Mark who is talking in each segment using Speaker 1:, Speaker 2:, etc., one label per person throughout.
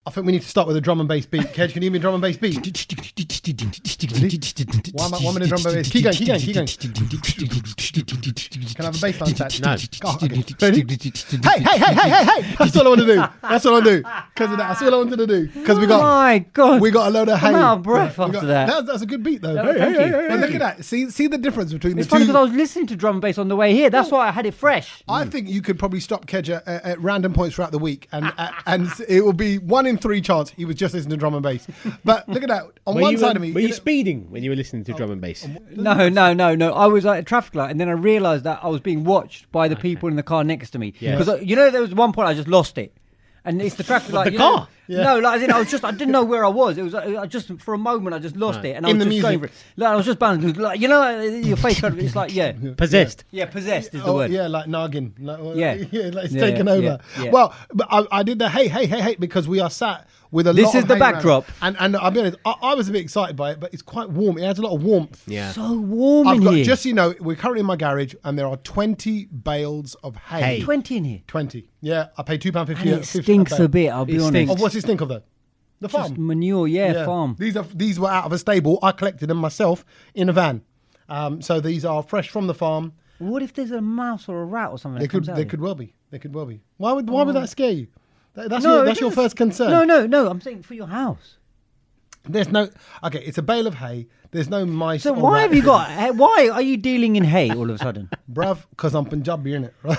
Speaker 1: I think we need to start with a drum and bass beat. Kedge, can you give me a drum and bass beat? One minute drum and bass. Keep going. Can I have a bass line touch?
Speaker 2: No.
Speaker 1: Oh, okay. Ready? Hey. That's all I want to do. Because of that. That's all I wanted to do. Because we got a load of hay.
Speaker 3: I'm out of breath after that.
Speaker 1: That's a good beat though.
Speaker 3: Thank you.
Speaker 1: But look at that. See the difference between the
Speaker 3: It's
Speaker 1: two.
Speaker 3: funny because I was listening to drum and bass on the way here. That's why I had it fresh.
Speaker 1: I think you could probably stop Kedge at random points throughout the week, and it will be 1 in 3 chance he was just listening to drum and bass. But look at that. On one side of me,
Speaker 2: were you speeding when you were listening to drum and bass?
Speaker 3: No. I was at a traffic light, and then I realised that I was being watched by the people in the car next to me. Because there was one point I just lost it, and it's the traffic light.
Speaker 2: The car?
Speaker 3: Yeah. No, like I didn't know where I was. It was I just for a moment I just lost it, and I was just going for it. Like, I was just bouncing. Like, your face kind of. It's like
Speaker 2: Possessed.
Speaker 3: Yeah, possessed is the word.
Speaker 1: Yeah, like noggin. Like it's
Speaker 3: Yeah,
Speaker 1: taken over.
Speaker 3: Yeah.
Speaker 1: Well, but I did the hey because we are sat with a lot of
Speaker 3: This is the
Speaker 1: hay
Speaker 3: backdrop.
Speaker 1: around. And I'll be honest, I was a bit excited by it, but it's quite warm. It has a lot of warmth.
Speaker 2: Yeah.
Speaker 3: So warm in here.
Speaker 1: Just so you know, we're currently in my garage, and there are 20 bales of hay.
Speaker 3: 20 in here.
Speaker 1: 20. Yeah, I pay £2.50.
Speaker 3: And it stinks a bit, I'll be honest.
Speaker 2: stinks.
Speaker 1: Oh, what's it stink of though? The farm.
Speaker 3: Just manure, farm.
Speaker 1: These were out of a stable. I collected them myself in a van. So these are fresh from the farm.
Speaker 3: What if there's a mouse or a rat or something?
Speaker 1: They could well be. Why would that scare you? That's your first concern.
Speaker 3: No. I'm saying for your house.
Speaker 1: There's no. Okay, it's a bale of hay. There's no mice.
Speaker 3: So
Speaker 1: or
Speaker 3: why
Speaker 1: rat.
Speaker 3: have you got? Why are you dealing in hay all of a sudden?
Speaker 1: Bruv, because I'm Punjabi, innit? Right?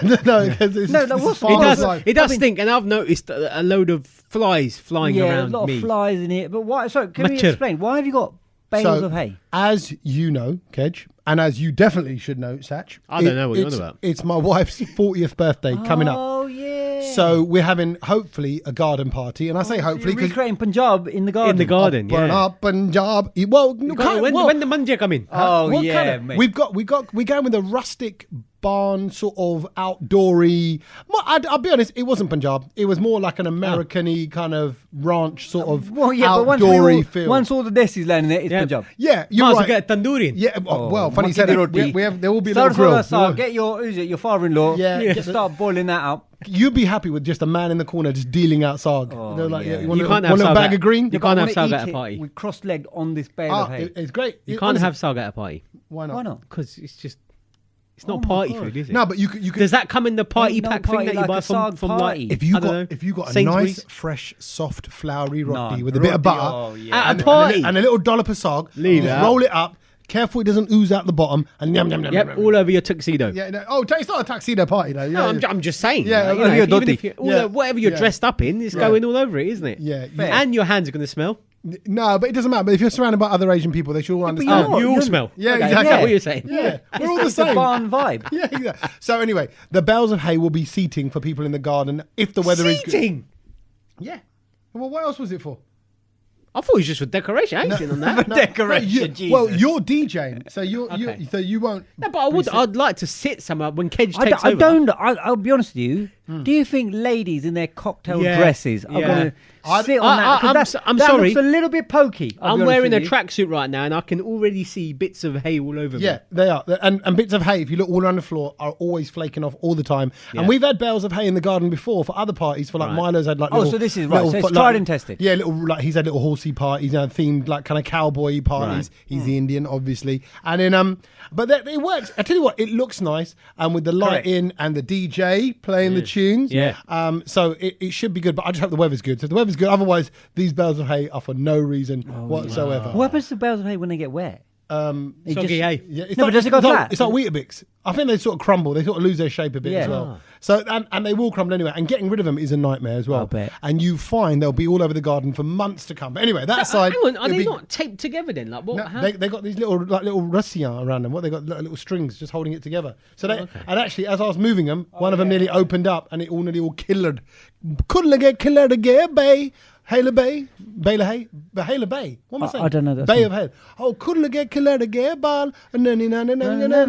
Speaker 2: It does stink, and I've noticed a load of flies flying around
Speaker 3: a lot of flies in here. But why? Sorry, can you explain? Why have you got bales of hay?
Speaker 1: As you know, Kedge, and as you definitely should know, Satch.
Speaker 2: I don't know what you're on about.
Speaker 1: It's my wife's 40th birthday coming up.
Speaker 3: Oh, yeah.
Speaker 1: So we're having, hopefully, a garden party. And I say hopefully
Speaker 3: because... recreating Punjab in the garden.
Speaker 2: In the garden,
Speaker 1: Burn up Punjab. Well,
Speaker 2: when the manja come in?
Speaker 3: Mate.
Speaker 1: We're going with a rustic barn sort of outdoory. I'll be honest, it wasn't Punjab. It was more like an American-y kind of ranch sort of outdoory feel.
Speaker 3: Once all the desis land in it, it's Punjab.
Speaker 1: Yeah, you're right.
Speaker 2: Get tandoori.
Speaker 1: Yeah, well, funny you said that. There will be a little grill.
Speaker 3: Get your father-in-law. Just start boiling that up.
Speaker 1: You'd be happy with just a man in the corner just dealing out sag.
Speaker 2: You can't have
Speaker 1: a bag of green.
Speaker 2: You can't have sag at a party.
Speaker 3: We cross-legged on this bale of hay.
Speaker 1: It's great.
Speaker 2: You can't have sag at a party.
Speaker 1: Why not?
Speaker 2: Because it's not party food, is it?
Speaker 1: No, but you could.
Speaker 2: Does that come in the party pack thing that you buy from like?
Speaker 1: If you got a nice, fresh, soft, floury roti with a bit of butter
Speaker 2: at a party
Speaker 1: and a little dollop of sag, roll it up. Careful it doesn't ooze out the bottom and yum.
Speaker 2: All over your tuxedo.
Speaker 1: Yeah, no. It's not a tuxedo party though.
Speaker 2: No, I'm just saying.
Speaker 1: Yeah,
Speaker 2: whatever you're dressed up in, it's going all over it, isn't it?
Speaker 1: Yeah.
Speaker 2: And your hands are going to smell.
Speaker 1: No, but it doesn't matter. But if you're surrounded by other Asian people, they should all understand.
Speaker 2: You all smell.
Speaker 1: Yeah,
Speaker 2: okay.
Speaker 1: exactly.
Speaker 2: That's what you're saying.
Speaker 1: Yeah, we're all the same.
Speaker 3: It's a barn vibe.
Speaker 1: Yeah, exactly. So anyway, the bales of hay will be seating for people in the garden if the weather is good.
Speaker 2: Seating?
Speaker 1: Yeah. Well, what else was it for?
Speaker 2: I thought it was just for decoration. I ain't seen on that.
Speaker 3: Decoration.
Speaker 1: Well, you're DJing, so you won't.
Speaker 2: No, but I'd like to sit somewhere when Kedge takes over.
Speaker 3: I'll be honest with you. Do you think ladies in their cocktail dresses are going to sit on that?
Speaker 2: I'm
Speaker 3: that
Speaker 2: sorry.
Speaker 3: looks a little bit pokey.
Speaker 2: I'm wearing a tracksuit right now, and I can already see bits of hay all over me.
Speaker 1: Yeah, they are. And bits of hay, if you look all around the floor, are always flaking off all the time. Yeah. And we've had bales of hay in the garden before for other parties. For like Milo's had like.
Speaker 3: So this is right. So it's tried and tested.
Speaker 1: Yeah, he's had little horsey parties, themed like kind of cowboy parties. Right. He's the Indian, obviously, and then but it works. I tell you what, it looks nice, and with the light in and the DJ playing the tunes.
Speaker 2: Yeah.
Speaker 1: So it should be good, but I just hope the weather's good. So if the weather's good, otherwise these bales of hay are for no reason whatsoever.
Speaker 3: What happens to bales of hay when they get wet?
Speaker 2: Soggy hay.
Speaker 1: Yeah,
Speaker 3: but does it go flat?
Speaker 1: It's like Weetabix. I think they sort of crumble. They sort of lose their shape a bit as well. So and they will crumble anyway. And getting rid of them is a nightmare as well.
Speaker 3: I bet.
Speaker 1: And you find they'll be all over the garden for months to come. But anyway, that side.
Speaker 2: Hang on, are they not taped together then? Like what?
Speaker 1: No, they got these little russians around them. What they got little strings just holding it together. So they and actually as I was moving them, one of them nearly opened up and it all nearly killered. Couldn't get killered again, bay. Hela Bay, Baylor Hay, Hela Bay. What am I saying?
Speaker 3: I don't know that.
Speaker 1: Bay of Hay. Oh, couldn't get killed again, ball. And then you know,
Speaker 3: No.
Speaker 1: you know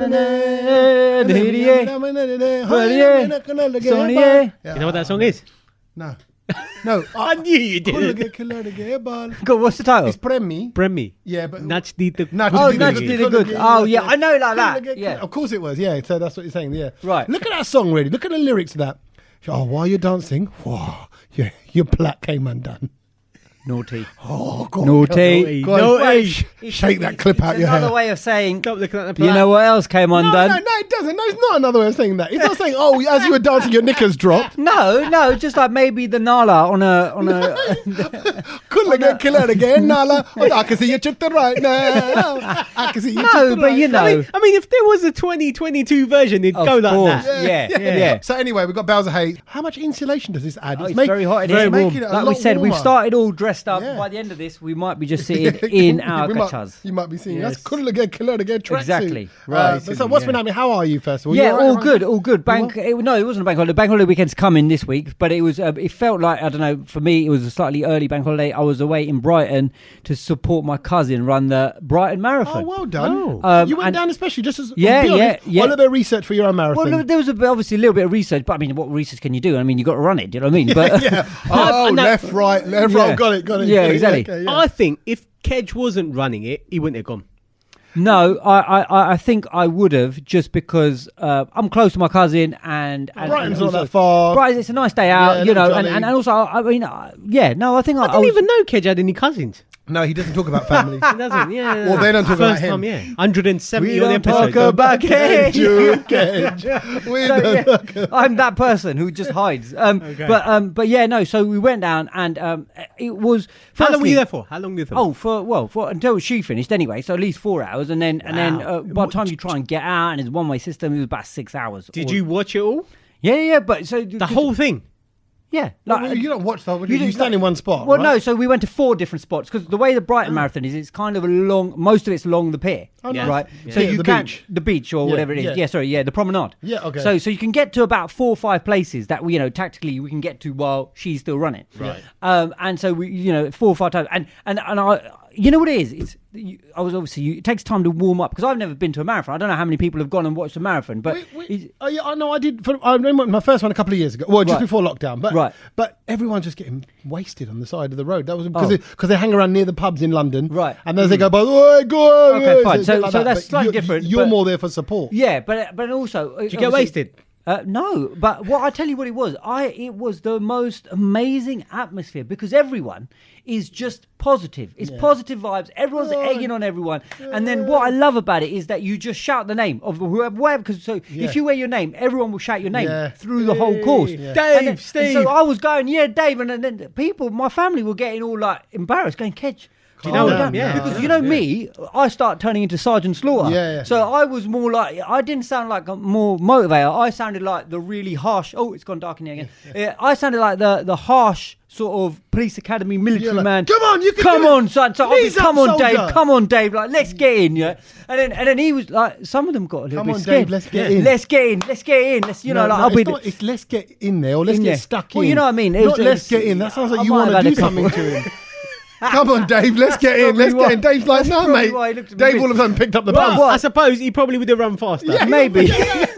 Speaker 2: what that song is?
Speaker 1: No.
Speaker 2: I knew you did.
Speaker 1: Couldn't get killed again, ball.
Speaker 3: God, what's the title?
Speaker 1: It's Premi.
Speaker 2: Bremi.
Speaker 1: Yeah, but
Speaker 2: Natch did the.
Speaker 3: Natch did the good. Oh yeah, I know like that. Yeah,
Speaker 1: of course it was. Yeah, so that's what you're saying. Yeah,
Speaker 3: right.
Speaker 1: Look at that song, really. Look at the lyrics of that. Oh, while you're dancing, whoa, your plait came undone.
Speaker 3: Naughty.
Speaker 1: Oh, God.
Speaker 3: Naughty.
Speaker 1: Go on,
Speaker 2: Naughty.
Speaker 1: shake that clip out
Speaker 3: It's
Speaker 1: your
Speaker 3: another
Speaker 1: hair.
Speaker 3: way of saying,
Speaker 2: Stop looking at the
Speaker 3: you know what else came
Speaker 1: No,
Speaker 3: undone?
Speaker 1: no, it doesn't. No, it's not another way of saying that. It's not saying, oh, as you were dancing, your knickers dropped.
Speaker 3: No, just like maybe the Nala on a.
Speaker 1: Couldn't get killed again, Nala. I can see you chipping right now. I can see you
Speaker 3: No,
Speaker 1: chipping
Speaker 3: but
Speaker 1: right
Speaker 3: you
Speaker 1: now.
Speaker 3: know.
Speaker 2: I mean, if there was a 2022 version, it'd
Speaker 3: Of
Speaker 2: go like
Speaker 3: course.
Speaker 2: that.
Speaker 3: Yeah.
Speaker 1: So anyway, we've got Bowser Hay. How much insulation does this add?
Speaker 3: Oh, it's very hot in
Speaker 1: it's
Speaker 3: here.
Speaker 1: making it a
Speaker 3: Like we
Speaker 1: lot
Speaker 3: said, we've
Speaker 1: warmer.
Speaker 3: started all dressed up.
Speaker 1: Yeah.
Speaker 3: By the end of this, we might be just sitting in our
Speaker 1: We might-
Speaker 3: kachas.
Speaker 1: You might be seeing
Speaker 2: Yes.
Speaker 1: that's couldn't get killed again. Tracksuit.
Speaker 3: Exactly. Right.
Speaker 1: So what's been happening? How are you, first of all?
Speaker 3: Yeah,
Speaker 1: You all
Speaker 3: all
Speaker 1: right?
Speaker 3: good, all good. No, it wasn't a bank holiday. Bank holiday weekend's coming this week, but it was. It felt like, I don't know. For me, it was a slightly early bank holiday. I was away in Brighton to support my cousin run the Brighton Marathon.
Speaker 1: Oh, well done.
Speaker 3: Oh.
Speaker 1: You went
Speaker 3: and-
Speaker 1: down especially just as
Speaker 3: Yeah,
Speaker 1: be honest,
Speaker 3: yeah.
Speaker 1: A little bit of research for your own marathon.
Speaker 3: Well, there was obviously a little bit of research, but I mean, what research can you do? I mean, you got to run it. Do you know what I mean? But
Speaker 1: yeah. Oh,
Speaker 2: I know-
Speaker 1: left, right.
Speaker 3: Yeah.
Speaker 1: Got it.
Speaker 3: Yeah, exactly.
Speaker 1: Okay, yeah.
Speaker 2: I think if Kedge wasn't running it, he wouldn't have gone.
Speaker 3: no, I think I would have, just because I'm close to my cousin and
Speaker 1: Brighton's not
Speaker 3: also-
Speaker 1: that far.
Speaker 3: Brighton, it's a nice day out,
Speaker 1: Yeah,
Speaker 3: you know,
Speaker 1: little
Speaker 3: and
Speaker 1: jolly.
Speaker 3: also I mean, yeah, no, I think
Speaker 2: I didn't even know Kedge had any cousins.
Speaker 1: No, he doesn't talk about family.
Speaker 2: He doesn't, yeah.
Speaker 1: Well, they don't talk about
Speaker 2: First
Speaker 1: him.
Speaker 2: time, yeah. 170
Speaker 3: We
Speaker 2: on the
Speaker 3: don't talk
Speaker 2: episode.
Speaker 3: about Kedge.
Speaker 1: We
Speaker 3: So,
Speaker 1: don't talk
Speaker 3: yeah, I'm that person who just hides. But yeah, no. So we went down, and it was.
Speaker 2: How long were
Speaker 3: firstly-
Speaker 2: you there for? How long were you there for?
Speaker 3: for until she finished anyway. So at least 4 hours, and then by the time you try and get out, and it's a one-way system, it was about 6 hours.
Speaker 2: Did you watch it all?
Speaker 3: Yeah. But so
Speaker 2: The whole thing?
Speaker 3: yeah.
Speaker 1: Well, you don't watch that. You
Speaker 3: do-
Speaker 1: stand in one spot.
Speaker 3: Well,
Speaker 1: right?
Speaker 3: no. So we went to 4 different spots, because the way the Brighton Marathon is, it's kind of along. Most of it's along the pier,
Speaker 1: Oh,
Speaker 2: Yeah.
Speaker 3: right?
Speaker 2: Yeah.
Speaker 3: So
Speaker 1: Yeah,
Speaker 3: you
Speaker 1: the
Speaker 3: can
Speaker 1: beach.
Speaker 3: the beach or
Speaker 1: Yeah,
Speaker 3: whatever it is.
Speaker 1: yeah.
Speaker 3: The promenade.
Speaker 1: Yeah, okay.
Speaker 3: So you can get to about 4 or 5 places that tactically we can get to while she's still running.
Speaker 2: Right.
Speaker 3: And so we 4 or 5 times, and I. You know what it is? It takes time to warm up, because I've never been to a marathon. I don't know how many people have gone and watched a marathon, but
Speaker 1: Oh yeah, I know. I did. I remember my first one a couple of years ago. Well, just
Speaker 3: Right.
Speaker 1: before lockdown. But
Speaker 3: Right.
Speaker 1: But everyone's just getting wasted on the side of the road. That was because they hang around near the pubs in London.
Speaker 3: Right.
Speaker 1: And as they go by, oh, go on.
Speaker 3: Okay, fine.
Speaker 1: It's a bit
Speaker 3: So
Speaker 1: like
Speaker 3: that's
Speaker 1: But
Speaker 3: slightly different,
Speaker 1: You're
Speaker 3: but-
Speaker 1: more there for support.
Speaker 3: yeah, but also
Speaker 2: Did you get wasted?
Speaker 3: No, but what I tell you what it was, it was the most amazing atmosphere, because everyone is just positive. It's positive vibes. Everyone's egging on everyone, and then what I love about it is that you just shout the name of whoever. Because if you wear your name, everyone will shout your name through the whole course.
Speaker 1: Yeah.
Speaker 2: Dave, Steve.
Speaker 3: And so I was going, yeah, Dave, and then people, my family were getting all like embarrassed, going, Kedge.
Speaker 2: Do you know
Speaker 1: Calm
Speaker 2: what?
Speaker 1: down.
Speaker 2: Yeah.
Speaker 3: Because you know me, I start turning into Sergeant Slaughter.
Speaker 1: Yeah.
Speaker 3: So I was more like, I didn't sound like a more motivator. I sounded like the really harsh. Oh, it's gone dark in here again. Yeah, I sounded like the harsh sort of police academy military
Speaker 1: You're like,
Speaker 3: man.
Speaker 1: "Come on, you can
Speaker 3: come
Speaker 1: do it.
Speaker 3: on, son. So I'll be,
Speaker 1: Knees up,
Speaker 3: come on,
Speaker 1: soldier."
Speaker 3: Dave. Come on, Dave. Like, let's get in. Yeah. And then he was like, some of them got a little
Speaker 1: Come
Speaker 3: bit
Speaker 1: on,
Speaker 3: scared.
Speaker 1: Dave, let's get in.
Speaker 3: Let's get in. Let's get in. Let's
Speaker 1: No,
Speaker 3: I'll be.
Speaker 1: it's let's get in there or let's
Speaker 3: In
Speaker 1: get
Speaker 3: there.
Speaker 1: stuck
Speaker 3: Well,
Speaker 1: in.
Speaker 3: you know what I mean? It
Speaker 1: Not
Speaker 3: was-
Speaker 1: let's get in. That sounds like
Speaker 3: I
Speaker 1: you
Speaker 3: might
Speaker 1: want
Speaker 3: have
Speaker 1: to
Speaker 3: had
Speaker 1: do
Speaker 3: a couple.
Speaker 1: something to him. Come on, Dave, let's get in. Let's
Speaker 3: probably
Speaker 1: get in. Dave's like,
Speaker 3: That's
Speaker 1: no,
Speaker 3: probably
Speaker 1: mate.
Speaker 3: why he looked at me
Speaker 1: Dave
Speaker 3: with-
Speaker 1: all of a sudden picked up the
Speaker 3: Well,
Speaker 1: bus.
Speaker 3: what?
Speaker 2: I suppose he probably would have run faster.
Speaker 1: Yeah.
Speaker 3: Maybe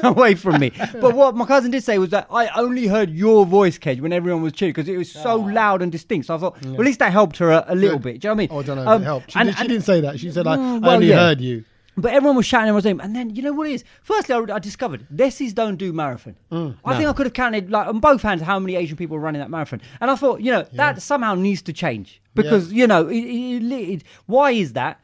Speaker 3: away from me. But what my cousin did say was that I only heard your voice, Kedge, when everyone was cheering, because it was so loud and distinct. So I thought, well, at least that helped her a little bit. Do you know what I mean?
Speaker 1: Oh, I don't know if it helped. She didn't say that. She said, I
Speaker 3: well,
Speaker 1: only
Speaker 3: yeah.
Speaker 1: heard you.
Speaker 3: But everyone was shouting everyone's name. And then, you know what it is? Firstly, I discovered Desi's don't do marathon. I think I could have counted, like, on both hands, how many Asian people were running that marathon. And I thought, that somehow needs to change. Because, why is that?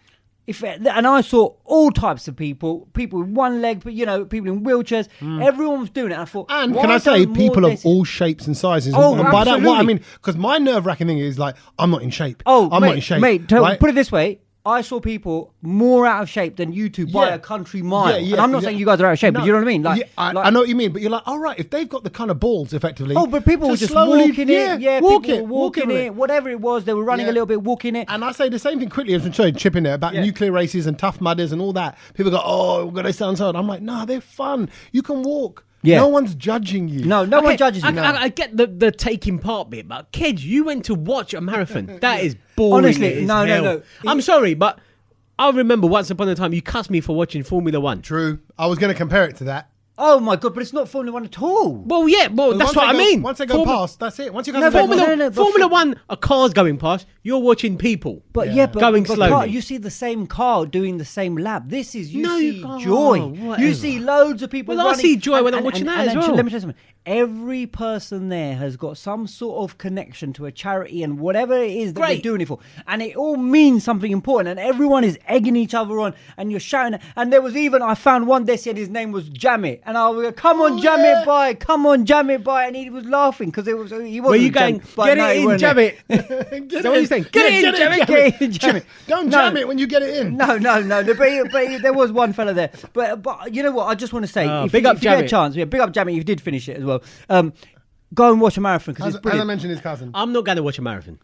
Speaker 3: And I saw all types of people with one leg, but people in wheelchairs. Everyone was doing it. I thought,
Speaker 1: And
Speaker 3: why
Speaker 1: can I say,
Speaker 3: don't more
Speaker 1: people of
Speaker 3: Desis-
Speaker 1: all shapes and sizes.
Speaker 3: Oh,
Speaker 1: and by that, what I
Speaker 3: absolutely.
Speaker 1: mean, because my nerve-wracking thing is like, I'm not in shape.
Speaker 3: Oh,
Speaker 1: I'm
Speaker 3: mate,
Speaker 1: not in shape.
Speaker 3: mate.
Speaker 1: right?
Speaker 3: Put it this way. I saw people more out of shape than you two by
Speaker 1: Yeah.
Speaker 3: a country mile.
Speaker 1: Yeah,
Speaker 3: and I'm not saying you guys are out of shape, but you know what I mean? Like,
Speaker 1: I know what you mean, but you're like, all right, if they've got the kind of balls, effectively.
Speaker 3: oh, but people were just
Speaker 1: slowly,
Speaker 3: walking it. Yeah,
Speaker 1: walk
Speaker 3: people
Speaker 1: it,
Speaker 3: were walking it. Whatever it was, they were running
Speaker 1: Yeah.
Speaker 3: a little bit, walking it.
Speaker 1: And I say the same thing quickly as I'm showing Chip in there about nuclear races and tough mudders and all that. People go, oh, we're going to sound so. I'm like, nah, they're fun. You can walk.
Speaker 3: Yeah.
Speaker 1: No one's judging you.
Speaker 3: No one judges you.
Speaker 2: I get the taking part bit, but Kedge, you went to watch a marathon. That is boring.
Speaker 3: Honestly,
Speaker 2: as
Speaker 3: no.
Speaker 2: hell. I'm sorry, but I remember once upon a time you cussed me for watching Formula One.
Speaker 1: True. I was going to compare it to that.
Speaker 3: Oh my god! But it's not Formula One at all.
Speaker 2: Well, yeah, that's
Speaker 1: Once
Speaker 2: what I
Speaker 1: they go-
Speaker 2: mean.
Speaker 1: Once they go past, that's it. Once you go
Speaker 3: No,
Speaker 1: to
Speaker 3: but
Speaker 2: Formula,
Speaker 3: but
Speaker 2: Formula One, a car's going past. You're watching people.
Speaker 3: But
Speaker 2: Going
Speaker 3: but
Speaker 2: slowly.
Speaker 3: car, you see the same car doing the same lap. This is
Speaker 2: No,
Speaker 3: see
Speaker 2: you can't.
Speaker 3: joy.
Speaker 2: Whatever.
Speaker 3: You see loads of people.
Speaker 2: Well, I
Speaker 3: running,
Speaker 2: see joy when I'm watching that as well.
Speaker 3: Let me tell you something. every person there has got some sort of connection to a charity and whatever it is that they're doing it for. And it all means something important. And everyone is egging each other on and you're shouting. And there was even, I found one there said his name was Jam It. And I was like, come on, Jam It, boy. Come on, Jam It, boy. And he was laughing because he wasn't.
Speaker 2: Were you going, get it in, Jam It?
Speaker 1: Get
Speaker 2: So what are you saying? Get it in, Jam It.
Speaker 3: Get it in, Jam It.
Speaker 1: Don't jam it when you get it in.
Speaker 3: No. But there was one fella there. But you know what? I just want to say, if you get a chance, big up Jam It. You did finish it as well. Go and watch a marathon because it's brilliant.
Speaker 1: As I mentioned, his cousin.
Speaker 2: I'm not going to watch a marathon.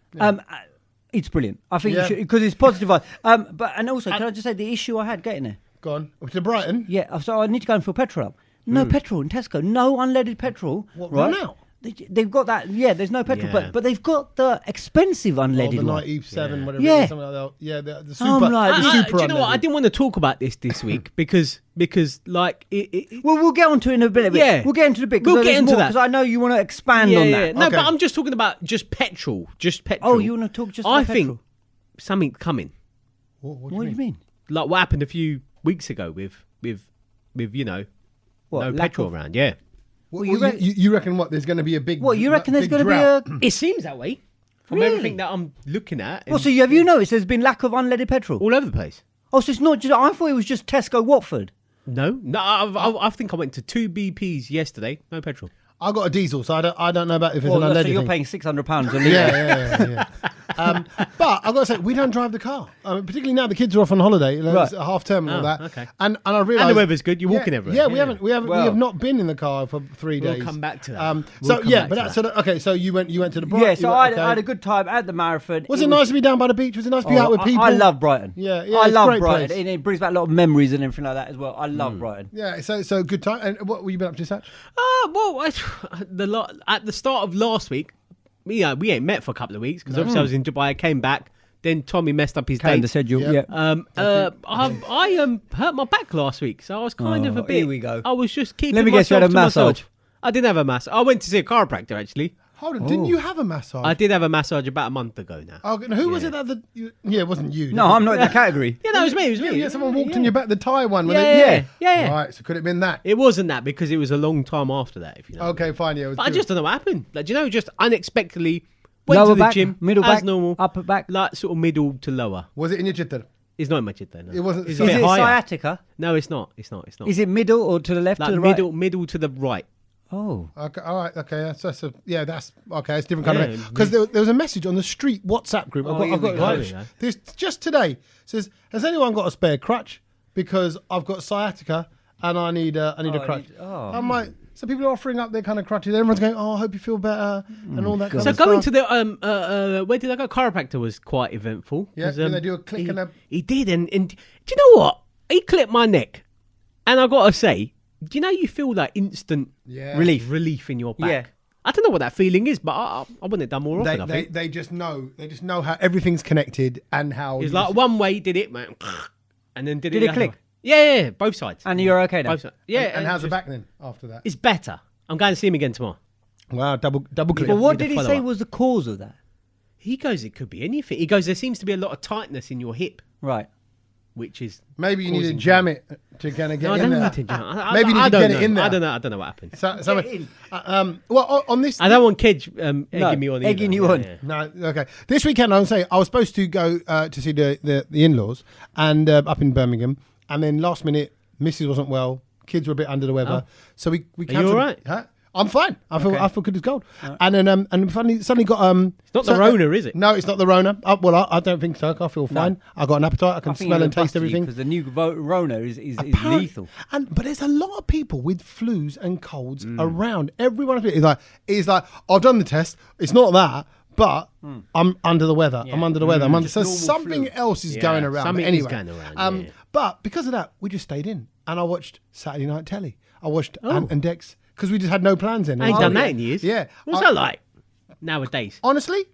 Speaker 3: It's brilliant. I think you should because it's positive. And also, can I just say the issue I had getting there?
Speaker 1: Go on. To Brighton?
Speaker 3: Yeah, so I need to go and fill petrol up. No petrol in Tesco. No unleaded petrol.
Speaker 1: What,
Speaker 3: right
Speaker 1: run out?
Speaker 3: They've got that. Yeah, there's no petrol,
Speaker 2: Yeah.
Speaker 3: but they've got the expensive unleaded
Speaker 1: The
Speaker 3: one.
Speaker 1: 97, whatever
Speaker 3: Yeah.
Speaker 1: it is, something like that. Yeah, the super.
Speaker 3: like,
Speaker 1: the super
Speaker 2: do you know what? I
Speaker 1: unleaded.
Speaker 2: didn't want to talk about this week because like it
Speaker 3: Well, we'll get onto it in a bit.
Speaker 2: Yeah.
Speaker 3: We'll get into the bit.
Speaker 2: We'll get into that
Speaker 3: because I know you want to expand on that.
Speaker 2: No,
Speaker 1: Okay.
Speaker 2: but I'm just talking about just petrol.
Speaker 3: Oh, you want to talk just?
Speaker 2: I
Speaker 3: about
Speaker 2: think
Speaker 3: petrol?
Speaker 2: something's coming.
Speaker 1: What
Speaker 3: What do you mean?
Speaker 2: Like what happened a few weeks ago with
Speaker 3: What,
Speaker 2: no
Speaker 3: lack
Speaker 2: petrol
Speaker 3: of-
Speaker 2: around. Yeah,
Speaker 1: Well,
Speaker 3: you reckon-
Speaker 1: you reckon what? There's going to be a big.
Speaker 3: What you reckon there's
Speaker 1: big
Speaker 3: going to be
Speaker 1: drought?
Speaker 3: a?
Speaker 2: it seems that way from
Speaker 3: Really?
Speaker 2: everything that I'm looking at.
Speaker 3: Well, so have you noticed there's been lack of unleaded petrol?
Speaker 2: all over the place.
Speaker 3: Oh, so it's not just. I thought it was just Tesco Watford.
Speaker 2: No, I think I went to 2 BPs yesterday. No petrol.
Speaker 1: I got a diesel, so I don't know about if it's
Speaker 3: Well,
Speaker 1: an
Speaker 3: so
Speaker 1: unleaded
Speaker 3: you're
Speaker 1: thing.
Speaker 3: paying £600 a litre.
Speaker 1: Yeah. But I've got to say, we don't drive the car. Particularly now the kids are off on holiday,
Speaker 3: Right.
Speaker 1: it's a half term and all that.
Speaker 2: okay.
Speaker 1: And I realised
Speaker 2: And the weather's good, you're walking everywhere.
Speaker 1: Yeah, we
Speaker 2: Yeah.
Speaker 1: haven't. We
Speaker 3: Well-
Speaker 1: have not been in the car for 3
Speaker 2: We'll
Speaker 1: days.
Speaker 2: come back to that.
Speaker 1: So
Speaker 2: We'll come
Speaker 1: yeah,
Speaker 2: back
Speaker 1: but
Speaker 2: to
Speaker 1: that, so that, okay. So you went to the Brighton.
Speaker 3: Yeah, so I had a good time at the marathon.
Speaker 1: Was it nice to be down by the beach? Was it nice to be out with people?
Speaker 3: I love Brighton.
Speaker 1: Yeah,
Speaker 3: I
Speaker 1: it's a
Speaker 3: love
Speaker 1: great
Speaker 3: Brighton.
Speaker 1: place.
Speaker 3: And it brings back a lot of memories and everything like that as well. I love Brighton.
Speaker 1: Yeah, so good time. And what were you been up to, Satch?
Speaker 2: At the start of last week, we ain't met for a couple of weeks because obviously I was in Dubai. I came back. Then Tommy messed up his
Speaker 3: Calendar
Speaker 2: date.
Speaker 3: schedule.
Speaker 1: Yep.
Speaker 3: Yeah.
Speaker 2: I hurt my back last week, so I was kind of a bit.
Speaker 3: Here we go.
Speaker 2: I was just keeping.
Speaker 3: Let me guess, you had a
Speaker 2: myself to myself.
Speaker 3: massage.
Speaker 2: I didn't have a massage. I went to see a chiropractor actually.
Speaker 1: Hold on, didn't you have a massage?
Speaker 2: I did have a massage about a month ago now.
Speaker 1: Oh, who was it that? Yeah, it wasn't you.
Speaker 3: No, I'm not in that category.
Speaker 2: Yeah, no, it was me. It was
Speaker 1: Yeah,
Speaker 2: me.
Speaker 1: yeah, someone walked in your back, the Thai one.
Speaker 2: Yeah,
Speaker 1: wasn't it?
Speaker 2: yeah.
Speaker 1: Right, so could it have been that?
Speaker 2: It wasn't that because it was a long time after that. If you know.
Speaker 1: Okay, fine. Yeah, it was
Speaker 2: But I
Speaker 1: good.
Speaker 2: just don't know what happened. Like, do you know, just unexpectedly went
Speaker 3: Lower
Speaker 2: to the
Speaker 3: back,
Speaker 2: gym,
Speaker 3: middle
Speaker 2: as
Speaker 3: back,
Speaker 2: normal,
Speaker 3: upper back.
Speaker 2: like sort of middle to lower.
Speaker 1: Was it in your chitter?
Speaker 2: It's not in my chit though. No.
Speaker 1: It wasn't-
Speaker 2: It's
Speaker 1: so-
Speaker 2: a
Speaker 3: Is
Speaker 2: bit
Speaker 3: it
Speaker 2: higher.
Speaker 3: sciatica?
Speaker 2: No, it's not. It's not.
Speaker 3: Is it middle or to the left,
Speaker 2: like
Speaker 3: to the right?
Speaker 2: middle to the right?
Speaker 3: Oh.
Speaker 1: Okay, all right, okay, that's okay. It's different kind
Speaker 2: Yeah,
Speaker 1: of because there was a message on the street WhatsApp group.
Speaker 3: Oh,
Speaker 1: I've
Speaker 3: here
Speaker 1: got
Speaker 3: we
Speaker 1: it
Speaker 3: go.
Speaker 1: right.
Speaker 2: Yeah.
Speaker 1: This just today says, has anyone got a spare crutch? Because I've got sciatica and I need a crutch. I'm like, so people are offering up their kind of crutches. Everyone's going, oh, I hope you feel better and all that. Kind
Speaker 2: So
Speaker 1: of
Speaker 2: going
Speaker 1: stuff.
Speaker 2: to the where did I go? Chiropractor was quite eventful.
Speaker 1: Yeah,
Speaker 2: 'cause,
Speaker 1: did they do a click and a-
Speaker 2: He did, and do you know what? He clipped my neck, and I gotta say, do you know you feel that instant
Speaker 1: Yeah.
Speaker 2: relief in your back?
Speaker 3: Yeah.
Speaker 2: I don't know what that feeling is, but I want it done more often. I think
Speaker 1: They just know how everything's connected and how
Speaker 2: it's
Speaker 1: you
Speaker 2: like
Speaker 1: just-
Speaker 2: one way did it, man, and then did
Speaker 3: Did
Speaker 2: the
Speaker 3: it
Speaker 2: other
Speaker 3: click?
Speaker 2: way. Yeah, both sides.
Speaker 3: And you're okay now?
Speaker 2: Both sides. Yeah,
Speaker 1: and how's the
Speaker 2: just-
Speaker 1: back then after that?
Speaker 2: It's better. I'm going to see him again tomorrow.
Speaker 1: Wow, double click.
Speaker 3: But what
Speaker 2: Need to
Speaker 3: did he
Speaker 2: follow
Speaker 3: say
Speaker 2: up.
Speaker 3: was the cause of that?
Speaker 2: He goes, it could be anything. He goes, there seems to be a lot of tightness in your hip,
Speaker 3: Right.
Speaker 2: which is
Speaker 1: Maybe you need to
Speaker 2: causing
Speaker 1: jam it to kind of get
Speaker 2: No, I
Speaker 1: in
Speaker 2: don't
Speaker 1: there.
Speaker 2: need to jam.
Speaker 1: Maybe you need
Speaker 2: I
Speaker 1: to
Speaker 2: don't
Speaker 1: get
Speaker 2: know.
Speaker 1: it in there.
Speaker 2: I don't know what happened.
Speaker 1: Well, on this.
Speaker 2: I don't want kids egging me on.
Speaker 3: egging
Speaker 2: either.
Speaker 3: you on.
Speaker 2: Yeah.
Speaker 1: No, okay. This weekend, I was saying I was supposed to go to see the in-laws and up in Birmingham, and then last minute, Mrs. wasn't well. Kids were a bit under the weather, so we
Speaker 2: you
Speaker 1: cancelled.
Speaker 2: all right?
Speaker 1: Huh? I'm fine. I feel good as gold.
Speaker 3: Right.
Speaker 1: And then and suddenly got
Speaker 2: It's not the Rona, is it?
Speaker 1: No, it's not the Rona. I don't think so. I feel fine. I got an appetite. I can smell and taste everything.
Speaker 3: Because the new Rona is lethal.
Speaker 1: But there's a lot of people with flus and colds
Speaker 2: Mm.
Speaker 1: around. Everyone is like, I've done the test. It's not that, but I'm under the weather. I'm under the weather. So
Speaker 3: normal
Speaker 1: something
Speaker 3: flu.
Speaker 1: else is
Speaker 2: Yeah,
Speaker 1: going around.
Speaker 2: something
Speaker 1: But
Speaker 2: is
Speaker 1: anyway,
Speaker 2: going around, yeah.
Speaker 1: But because of that, we just stayed in and I watched Saturday Night Telly. I watched Ant and Dex because we just had no plans in.
Speaker 2: I ain't
Speaker 1: Oh,
Speaker 2: done
Speaker 1: yeah.
Speaker 2: that in years.
Speaker 1: Yeah.
Speaker 2: What's that like nowadays?
Speaker 1: Honestly,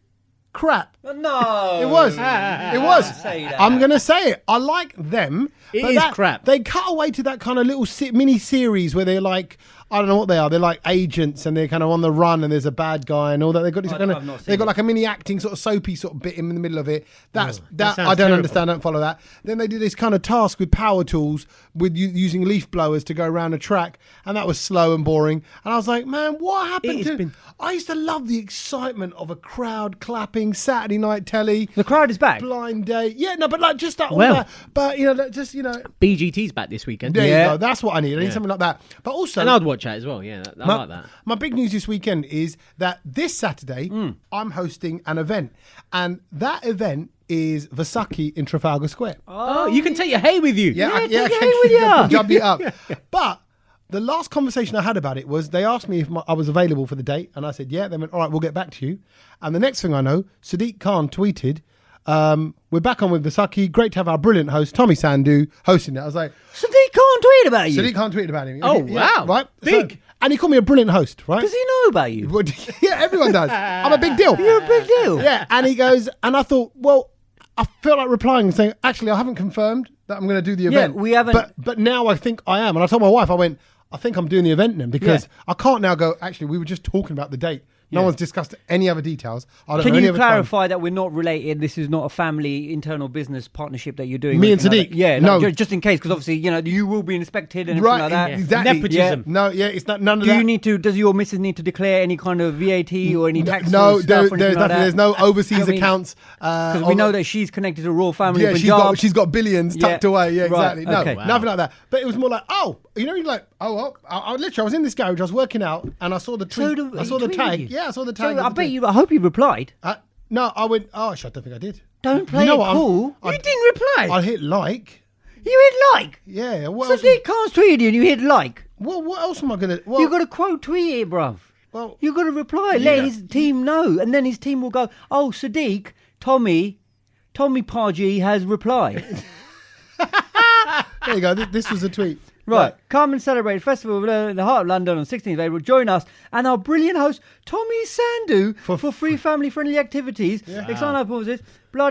Speaker 1: crap.
Speaker 3: No.
Speaker 1: It was. It was.
Speaker 3: Say that.
Speaker 1: I'm going to say it. I like them.
Speaker 2: It
Speaker 1: but
Speaker 2: is crap.
Speaker 1: They cut away to that kind of little mini series where they're like, I don't know what they are. They're like agents, and they're kind of on the run, and there's a bad guy and all that. They've got this
Speaker 3: I've not seen
Speaker 1: they've got
Speaker 3: it.
Speaker 1: like a mini acting sort of soapy sort of bit in the middle of it. That
Speaker 2: sounds
Speaker 1: I don't
Speaker 2: terrible.
Speaker 1: understand. I don't follow that. Then they did this kind of task with power tools with using leaf blowers to go around a track, and that was slow and boring. And I was like, man, what happened to? I used to love the excitement of a crowd clapping, Saturday night telly.
Speaker 3: The crowd is back.
Speaker 1: Blind date. Yeah, no, but like just that. All
Speaker 2: Well.
Speaker 1: that. But just
Speaker 2: BGT's back this weekend.
Speaker 1: there
Speaker 3: Yeah.
Speaker 1: you go. That's what I need. I need something like that. But also,
Speaker 2: And I'd watch that as well. Yeah, I like that.
Speaker 1: my big news this weekend is that this Saturday I'm hosting an event, and that event is Vasaki in Trafalgar Square.
Speaker 2: Oh, you can take your hay with you.
Speaker 3: take it
Speaker 1: I
Speaker 3: with ya.
Speaker 1: jump it up. But the last conversation I had about it was they asked me if I was available for the date, and I said yeah. They went, all right, we'll get back to you. And the next thing I know, Sadiq Khan tweeted, we're back on with Vasaki. Great to have our brilliant host Tommy Sandu hosting it. I was like,
Speaker 3: Sadiq can't tweet about you.
Speaker 1: Sadiq Khan tweeted about him.
Speaker 2: Oh,
Speaker 1: Yeah,
Speaker 2: wow.
Speaker 1: right,
Speaker 2: Big.
Speaker 1: So, and he called me a brilliant host, right?
Speaker 3: Does he know about you?
Speaker 1: Yeah, everyone does. I'm a big deal.
Speaker 3: You're a big deal.
Speaker 1: Yeah, and he goes, and I thought, well, I felt like replying and saying, actually, I haven't confirmed that I'm going to do the event.
Speaker 3: we haven't-
Speaker 1: But now I think I am. And I told my wife, I went, I think I'm doing the event then because I can't now go, actually, we were just talking about the date. No one's discussed any other details. I don't
Speaker 3: Can
Speaker 1: know any
Speaker 3: you
Speaker 1: other time.
Speaker 3: clarify that we're not related? This is not a family internal business partnership that you're doing.
Speaker 1: Me
Speaker 3: or
Speaker 1: and
Speaker 3: anything like
Speaker 1: Sadiq?
Speaker 3: that? Yeah,
Speaker 1: No.
Speaker 3: just in case, because obviously you will be inspected and everything
Speaker 1: Right,
Speaker 3: like that.
Speaker 1: exactly.
Speaker 2: Nepotism.
Speaker 1: No, it's not none of
Speaker 3: Do
Speaker 1: that.
Speaker 3: you need to? Does your missus need to declare any kind of VAT or any taxes?
Speaker 1: No,
Speaker 3: or stuff
Speaker 1: there's
Speaker 3: or anything like
Speaker 1: nothing.
Speaker 3: that?
Speaker 1: There's no overseas
Speaker 3: I mean,
Speaker 1: accounts.
Speaker 3: Because we know that she's connected to the royal family.
Speaker 1: Yeah,
Speaker 3: of
Speaker 1: she's
Speaker 3: Punjab.
Speaker 1: got billions tucked
Speaker 3: Yeah.
Speaker 1: away. Yeah,
Speaker 3: Right,
Speaker 1: exactly. No,
Speaker 3: okay.
Speaker 1: nothing like that. But it was more like, you're like, I literally, I was in this garage, I was working out, and I saw the tweet. I saw the
Speaker 3: he tweeted
Speaker 1: tag.
Speaker 3: you?
Speaker 1: Yeah, I saw the
Speaker 3: So
Speaker 1: tag.
Speaker 3: I hope you replied.
Speaker 1: No, I went. Oh, shit, I don't think I did.
Speaker 3: Don't play
Speaker 1: know
Speaker 3: it
Speaker 1: what, I'm-
Speaker 3: cool.
Speaker 1: I-
Speaker 3: You didn't reply.
Speaker 1: I hit like.
Speaker 3: You hit like.
Speaker 1: Yeah. What
Speaker 3: So
Speaker 1: else?
Speaker 3: Sadiq can't tweet you and you hit like.
Speaker 1: What else am I gonna? Well,
Speaker 3: You got to quote tweet it, bruv.
Speaker 1: Well,
Speaker 3: You got to reply. Let his team know, and then his team will go, "Oh, Sadiq, Tommy Parji has replied."
Speaker 1: there you go. This was a tweet.
Speaker 3: Right. Come and celebrate Festival in the heart of London on 16th of April. Join us and our brilliant host, Tommy Sandu, for free family-friendly activities. Exciting performances, blah.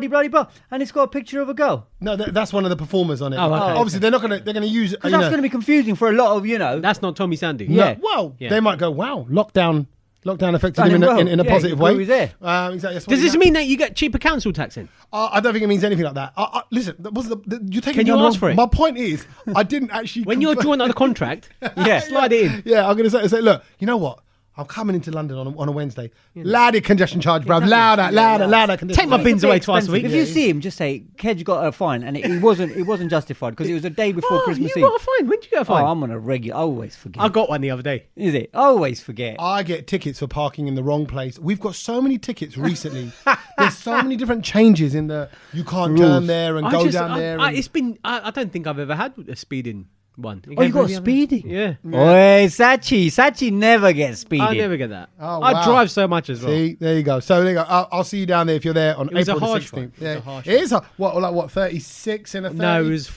Speaker 3: And it's got a picture of a girl.
Speaker 1: No, that's one of the performers on it.
Speaker 2: Oh, okay.
Speaker 1: Obviously, they're gonna use.
Speaker 3: Because that's going to be confusing for a lot of,
Speaker 2: That's not Tommy Sandu.
Speaker 3: Yeah.
Speaker 1: Well,
Speaker 2: Yeah.
Speaker 1: they might go, wow, lockdown affected
Speaker 3: Done
Speaker 1: him
Speaker 3: him well.
Speaker 1: in a
Speaker 3: Yeah,
Speaker 1: positive
Speaker 3: he
Speaker 1: way.
Speaker 3: grew his hair.
Speaker 1: Exactly. That's what
Speaker 2: Does
Speaker 1: he
Speaker 2: this
Speaker 1: had.
Speaker 2: mean that you get cheaper council tax in?
Speaker 1: I don't think it means anything like that. Listen, you're taking
Speaker 2: Can you
Speaker 1: down the
Speaker 2: ask
Speaker 1: wrong-
Speaker 2: for it?
Speaker 1: My point is, I didn't actually.
Speaker 2: When you're drawing out the contract,
Speaker 3: Yeah.
Speaker 2: slide it in.
Speaker 1: Yeah, I'm going to say, look, you know what? I'm coming into London on a Wednesday. Louder congestion charge, bruv.
Speaker 3: Exactly.
Speaker 1: Louder congestion
Speaker 2: Take my
Speaker 1: charge.
Speaker 2: bins away
Speaker 3: It's
Speaker 2: twice a
Speaker 3: expensive.
Speaker 2: week.
Speaker 3: If you see him, just say, Kedge got a fine, and it wasn't justified because it was a day before
Speaker 2: Oh,
Speaker 3: Christmas
Speaker 2: you
Speaker 3: Eve.
Speaker 2: got a fine. When did you get a
Speaker 3: Oh,
Speaker 2: fine?
Speaker 3: I'm on a regular. I always forget.
Speaker 2: I got one the other day.
Speaker 3: Is it? I always forget.
Speaker 1: I get tickets for parking in the wrong place. We've got so many tickets recently. There's so many different changes in the you can't turn there and go down there. and-
Speaker 2: I don't think I've ever had a speeding one.
Speaker 3: Oh, you got speeding?
Speaker 2: Yeah.
Speaker 3: Oi, Sachi never gets speeding.
Speaker 2: I never get that.
Speaker 1: Oh,
Speaker 2: I
Speaker 1: wow.
Speaker 2: drive so much as well.
Speaker 1: See, there you go. So there you go. I'll see you down there if you're there on
Speaker 2: It was a
Speaker 1: April the
Speaker 2: harsh
Speaker 1: 16th.
Speaker 2: one. It was a harsh
Speaker 1: It is what 36 in a 30?
Speaker 2: No, it was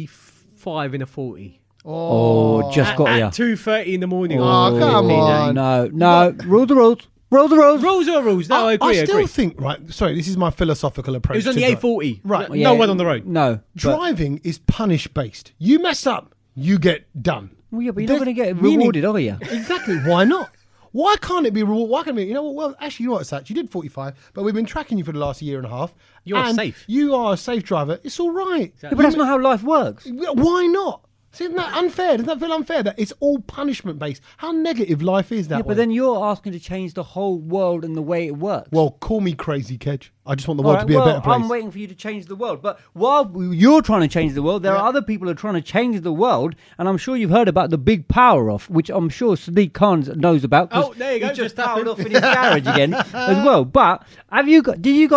Speaker 2: 45 in a 40.
Speaker 3: Oh, just got ya.
Speaker 2: At 2:30 in the morning.
Speaker 1: Oh, come on.
Speaker 3: No. Rules the rules. Rules the rules.
Speaker 2: Rules are rules. No, I agree.
Speaker 1: I still think, right, sorry, this is my philosophical approach.
Speaker 2: It was on
Speaker 1: to
Speaker 2: the
Speaker 1: drive.
Speaker 2: A40.
Speaker 1: Right.
Speaker 2: No,
Speaker 3: Yeah.
Speaker 2: no one on the road.
Speaker 3: No.
Speaker 1: Driving is punish based. You mess up, you get done.
Speaker 3: Well, yeah, but you're not going to get
Speaker 1: Meaning-
Speaker 3: rewarded, are you?
Speaker 1: Exactly. Why not? Why can't it be rewarded? Why can't it be? You know what? Well, actually, you know what, Satch? You did 45, but we've been tracking you for the last year and a half.
Speaker 2: You're
Speaker 1: and
Speaker 2: safe.
Speaker 1: You are a safe driver. It's all right.
Speaker 3: Yeah, but that's not how life works.
Speaker 1: Why not? See, isn't that unfair? Doesn't that feel unfair that it's all punishment based? How negative life is that?
Speaker 3: Yeah,
Speaker 1: way?
Speaker 3: but then you're asking to change the whole world and the way it works.
Speaker 1: Well, call me crazy, Kedge. I just want the
Speaker 3: All
Speaker 1: world
Speaker 3: right,
Speaker 1: to be a better place.
Speaker 3: I'm waiting for you to change the world. But while you're trying to change the world, there are other people who are trying to change the world. And I'm sure you've heard about the big power off, which I'm sure Sadiq Khan knows about. 'cause
Speaker 2: Oh, there you go,
Speaker 3: He just
Speaker 2: just happened.
Speaker 3: powered off in his garage again as well. But did you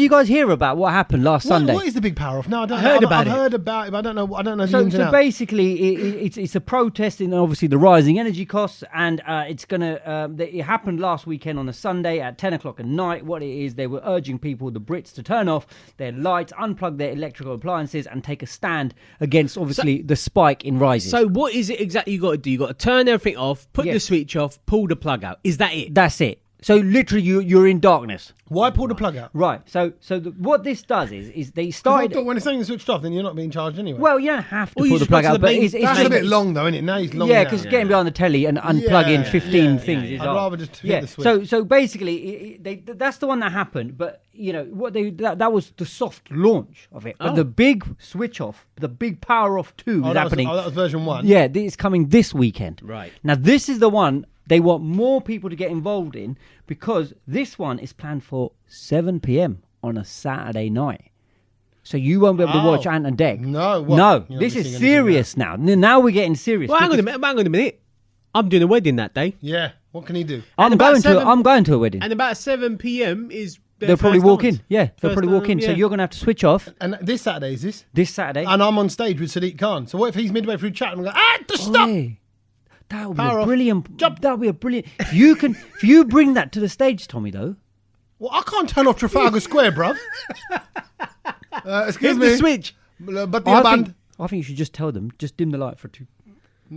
Speaker 3: guys hear about what happened last Sunday?
Speaker 1: What is the big power off? No, I don't
Speaker 2: I
Speaker 1: know.
Speaker 2: heard about
Speaker 1: I've
Speaker 2: it.
Speaker 1: heard about it, but I don't know. I don't know the
Speaker 3: So,
Speaker 1: ins and
Speaker 3: so
Speaker 1: outs.
Speaker 3: basically, it's a protest in obviously the rising energy costs, and it's gonna. It happened last weekend on a Sunday at 10 o'clock at night. What it is, they were urging people, the Brits, to turn off their lights, unplug their electrical appliances, and take a stand against obviously the spike in rises.
Speaker 2: So what is it exactly you got to do? You got to turn everything off, put
Speaker 3: Yeah.
Speaker 2: the switch off, pull the plug out. Is that it?
Speaker 3: That's it. So literally, you're in darkness.
Speaker 1: Why pull the plug out?
Speaker 3: Right. So what this does is they
Speaker 1: 'Cause I
Speaker 3: started.
Speaker 1: thought when it's something switched off, then you're not being charged anyway.
Speaker 3: Well, you don't have to
Speaker 2: Or you
Speaker 3: pull the
Speaker 2: just go
Speaker 3: plug
Speaker 2: to
Speaker 3: out,
Speaker 2: the
Speaker 3: but
Speaker 2: main-
Speaker 3: it's
Speaker 1: that's a bit long though, isn't it? Now he's long.
Speaker 3: Yeah,
Speaker 1: now.
Speaker 3: because getting behind the telly and unplug in 15 things is
Speaker 1: I'd
Speaker 3: hard.
Speaker 1: rather just hit the switch.
Speaker 3: So basically, that's the one that happened. But that was the soft launch of it. But the big switch off, the big power off 2 is happening.
Speaker 1: that was version 1.
Speaker 3: Yeah, it's coming this weekend.
Speaker 2: Right.
Speaker 3: Now, this is the one they want more people to get involved in because this one is planned for 7 p.m. on a Saturday night. So you won't be able to watch Ant and Dec.
Speaker 1: No, what?
Speaker 3: No,
Speaker 1: You're not
Speaker 3: this is
Speaker 1: missing
Speaker 3: serious now. Now we're getting serious.
Speaker 2: Well, hang on
Speaker 3: because
Speaker 2: a minute. I'm doing a wedding that day.
Speaker 1: Yeah. What can he do?
Speaker 3: I'm
Speaker 2: about
Speaker 3: going to a wedding.
Speaker 2: And about 7 p.m. is
Speaker 3: They'll probably
Speaker 2: first
Speaker 3: walk
Speaker 2: dance.
Speaker 3: in. Yeah, they'll
Speaker 2: First
Speaker 3: probably walk in.
Speaker 2: dance,
Speaker 3: So
Speaker 2: yeah.
Speaker 3: you're going to have to switch off
Speaker 1: And this Saturday is this?
Speaker 3: this Saturday.
Speaker 1: And I'm on stage with Sadiq Khan. So what if he's midway through chat and we go, stop!
Speaker 3: Oi, that would be
Speaker 1: Power
Speaker 3: a
Speaker 1: off.
Speaker 3: brilliant.
Speaker 1: Jump.
Speaker 3: That would be a brilliant. If you bring that to the stage, Tommy, though.
Speaker 1: Well, I can't turn off Trafalgar Square, bruv. Excuse
Speaker 2: Here's
Speaker 1: me.
Speaker 2: the switch.
Speaker 1: But the
Speaker 3: I
Speaker 1: band.
Speaker 3: think you should just tell them, just dim the light for two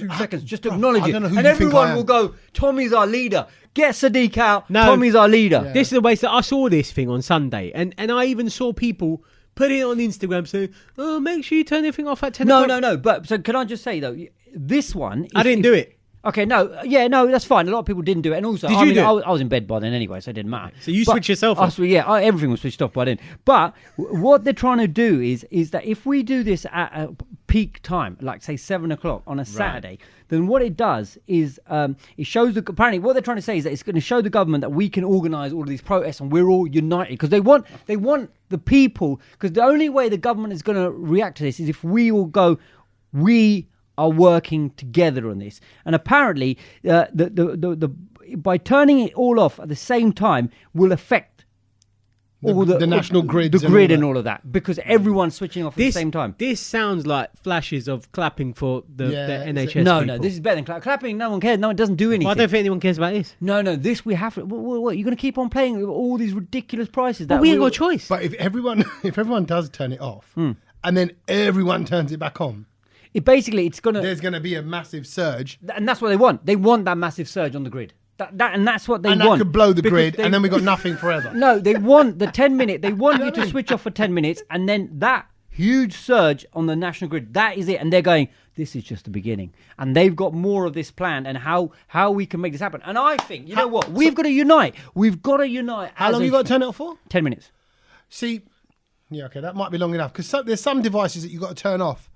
Speaker 1: I-
Speaker 3: seconds, just
Speaker 1: bruv,
Speaker 3: acknowledge
Speaker 1: I
Speaker 3: it,
Speaker 1: don't know who
Speaker 3: and
Speaker 1: you think I
Speaker 3: everyone
Speaker 1: am.
Speaker 3: will go. Tommy's our leader. Get Sadiq out.
Speaker 2: No.
Speaker 3: Tommy's our leader.
Speaker 1: Yeah.
Speaker 2: This is the way that I saw this thing on Sunday, and I even saw people put it on Instagram saying, "Oh, make sure you turn everything off at 10 o'clock."
Speaker 3: No. But so can I just say though, this one.
Speaker 2: I didn't do it.
Speaker 3: Okay, no, that's fine. A lot of people didn't do it, and also,
Speaker 2: Did you do it?
Speaker 3: I was in bed by then anyway, so it didn't matter.
Speaker 2: So you switched yourself off?
Speaker 3: Everything was switched off by then. But what they're trying to do is that if we do this at a peak time, like say 7 o'clock on a Saturday, then what it does is it shows apparently what they're trying to say is that it's going to show the government that we can organise all of these protests and we're all united because they want the people, because the only way the government is going to react to this is if we all go, we are working together on this. And apparently the by turning it all off at the same time will affect all
Speaker 1: the national grids
Speaker 3: the
Speaker 1: and
Speaker 3: grid
Speaker 1: all
Speaker 3: and
Speaker 1: that.
Speaker 3: all of that, because everyone's switching off at the same time.
Speaker 2: This sounds like flashes of clapping for the NHS.
Speaker 3: No,
Speaker 2: people.
Speaker 3: this is better than clapping. No one cares. No, it doesn't do anything.
Speaker 2: Well, I don't think anyone cares about this.
Speaker 3: No, this we have. What you're going to keep on playing with all these ridiculous prices?
Speaker 2: But we ain't got a choice.
Speaker 1: But if everyone does turn it off, and then everyone turns it back on,
Speaker 3: It basically, it's going to,
Speaker 1: there's going to be a massive surge.
Speaker 3: and that's what they want. They want that massive surge on the grid. And that's what they
Speaker 1: And
Speaker 3: want.
Speaker 1: that could blow the
Speaker 3: Because
Speaker 1: grid,
Speaker 3: they-
Speaker 1: and then we got nothing forever.
Speaker 3: No, they want the 10 minute. They want you to switch off for 10 minutes, and then that huge surge on the national grid. That is it. And they're going, this is just the beginning. And they've got more of this planned and how we can make this happen. And I think, you know what? We've got to unite. We've got to unite.
Speaker 1: How long you got to turn it off for?
Speaker 3: 10 minutes.
Speaker 1: See, yeah, okay, that might be long enough because there's some devices that you got to turn off,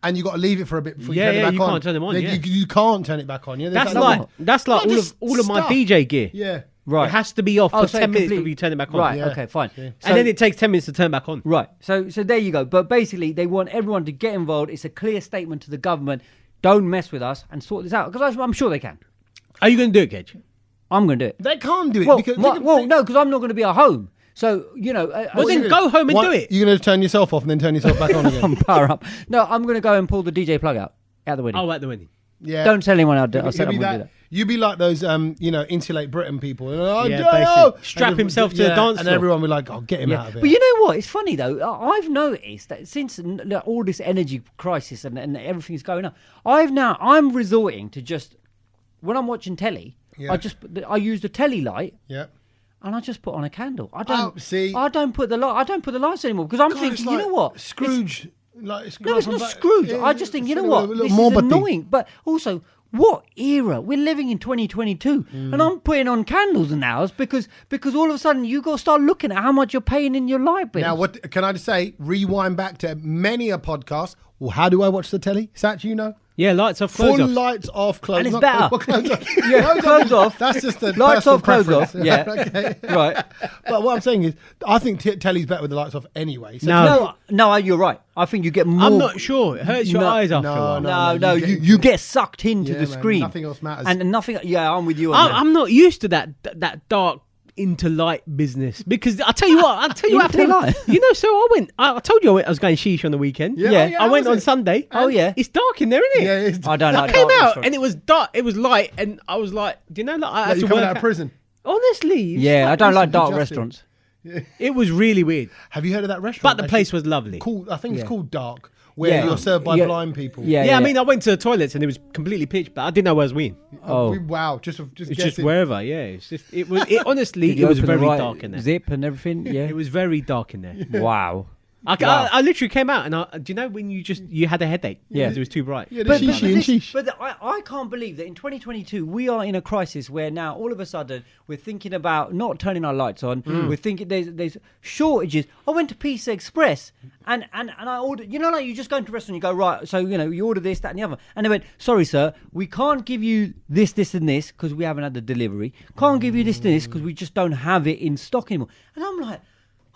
Speaker 1: and you got to leave it for a bit before you turn it back
Speaker 2: you
Speaker 1: on.
Speaker 2: can't turn them on. Yeah.
Speaker 1: You can't turn it back on. Yeah, there's
Speaker 2: That's like all of my
Speaker 1: stuff.
Speaker 2: DJ gear.
Speaker 1: Yeah,
Speaker 3: Right.
Speaker 2: It has to be off for
Speaker 3: so
Speaker 2: 10 minutes
Speaker 3: complete-
Speaker 2: before you turn it back on.
Speaker 3: Right,
Speaker 1: Yeah.
Speaker 3: okay, fine.
Speaker 1: Yeah.
Speaker 3: So-
Speaker 2: And then it takes 10 minutes to turn back on.
Speaker 3: Right. So there you go. But basically, they want everyone to get involved. It's a clear statement to the government. Don't mess with us and sort this out. Because I'm sure they can.
Speaker 2: Are you going to do it, Kedge?
Speaker 3: I'm going to do it.
Speaker 1: they can't do it
Speaker 3: Well,
Speaker 1: because
Speaker 3: no, because I'm not going to be at home. So,
Speaker 2: Well, then go home and do it.
Speaker 1: You're going to turn yourself off and then turn yourself back on again.
Speaker 3: power up. No, I'm going to go and pull the DJ plug out at the wedding.
Speaker 2: Oh, at the wedding.
Speaker 1: Yeah,
Speaker 3: Don't tell anyone I said
Speaker 1: You'll
Speaker 3: I'm
Speaker 1: be
Speaker 3: going to do
Speaker 1: that-
Speaker 3: that.
Speaker 1: You'd be like those, Insulate Britain people.
Speaker 2: Yeah,
Speaker 1: Joe!
Speaker 2: basically. Strap
Speaker 1: And
Speaker 2: himself to the dance
Speaker 1: and
Speaker 2: floor.
Speaker 1: everyone would be like, "Oh, get him out of here."
Speaker 3: But you know what? It's funny though. I've noticed that since all this energy crisis and everything's going on, I'm resorting to just when I'm watching telly,
Speaker 1: Yeah.
Speaker 3: I use the telly light
Speaker 1: yeah.
Speaker 3: and I just put on a candle. I don't
Speaker 1: see.
Speaker 3: I don't put the lights anymore because I'm
Speaker 1: God,
Speaker 3: thinking,
Speaker 1: it's
Speaker 3: you
Speaker 1: like
Speaker 3: know what?
Speaker 1: Scrooge. Like
Speaker 3: No, it's
Speaker 1: from
Speaker 3: not
Speaker 1: back-
Speaker 3: Scrooge.
Speaker 1: yeah,
Speaker 3: I just think, you know
Speaker 1: it's
Speaker 3: what?
Speaker 1: a little
Speaker 3: This
Speaker 1: more
Speaker 3: is
Speaker 1: butty.
Speaker 3: annoying. But also, what era? We're living in 2022, and I'm putting on candles and hours because all of a sudden you got to start looking at how much you're paying in your light bill.
Speaker 1: Now, what can I just say? Rewind back to many a podcast. Well, how do I watch the telly? Satch, you know?
Speaker 2: Yeah, lights off, close
Speaker 1: Full
Speaker 2: off.
Speaker 1: lights off, clothes.
Speaker 3: And it's
Speaker 1: not
Speaker 3: better.
Speaker 1: Clothes off.
Speaker 3: Yeah, clothes off.
Speaker 1: That's just the
Speaker 3: Lights
Speaker 1: personal
Speaker 3: off, clothes
Speaker 1: preference.
Speaker 3: off. Yeah.
Speaker 1: Okay.
Speaker 3: Right.
Speaker 1: But what I'm saying is, I think telly's better with the lights off anyway. So
Speaker 3: No, you're right. I think you get more.
Speaker 2: I'm not sure. It hurts your eyes after a while.
Speaker 3: No, you get sucked into
Speaker 1: Yeah,
Speaker 3: the
Speaker 1: man,
Speaker 3: screen.
Speaker 1: nothing else matters.
Speaker 3: And nothing. Yeah, I'm with you on that.
Speaker 2: I'm not used to that dark into light business because I tell you what
Speaker 3: Into light?
Speaker 2: happened. So I told you I was going sheesh on the weekend.
Speaker 3: Yeah.
Speaker 2: I went
Speaker 1: was
Speaker 2: on
Speaker 1: it?
Speaker 2: Sunday.
Speaker 3: Oh, yeah.
Speaker 2: It's dark in there, isn't it?
Speaker 1: Yeah, it's
Speaker 3: I don't
Speaker 2: I
Speaker 3: like
Speaker 2: came
Speaker 3: dark
Speaker 2: out
Speaker 3: restaurants.
Speaker 2: and it was dark. It was light, and I was like, do you know, like I had
Speaker 1: Like
Speaker 2: to
Speaker 1: you're coming
Speaker 2: work
Speaker 1: out of prison.
Speaker 2: Honestly, it's
Speaker 3: Yeah, I don't like dark
Speaker 1: Justin.
Speaker 3: restaurants.
Speaker 2: it was really weird.
Speaker 1: Have you heard of that restaurant?
Speaker 2: But the place was lovely.
Speaker 1: Cool. I think it's
Speaker 3: Yeah.
Speaker 1: called Dark, where
Speaker 3: Yeah.
Speaker 1: you're served by
Speaker 3: Yeah.
Speaker 1: blind people.
Speaker 2: Yeah, I mean, I went to the toilets and it was completely pitch black. I didn't know where I was weeing.
Speaker 3: Oh.
Speaker 1: Wow. Just
Speaker 2: It's just
Speaker 1: guessing.
Speaker 2: wherever. Yeah, it's just it was. It honestly,
Speaker 3: Did
Speaker 2: it
Speaker 3: you
Speaker 2: was
Speaker 3: open the
Speaker 2: very
Speaker 3: right
Speaker 2: dark in there.
Speaker 3: Zip and everything. Yeah.
Speaker 2: It was very dark in there.
Speaker 3: Wow.
Speaker 2: I literally came out and do you know when you had a headache?
Speaker 3: Yeah.
Speaker 2: Because it was too bright.
Speaker 1: Yeah,
Speaker 3: But,
Speaker 1: sheesh and sheesh.
Speaker 3: I can't believe that in 2022 we are in a crisis where now all of a sudden we're thinking about not turning our lights on. We're thinking there's shortages. I went to Pizza Express and I ordered. You know, like you just go into a restaurant, you go right. So you order this, that, and the other, and they went, "Sorry, sir, we can't give you this, and this because we haven't had the delivery. Can't give you this and this because we just don't have it in stock anymore." And I'm like.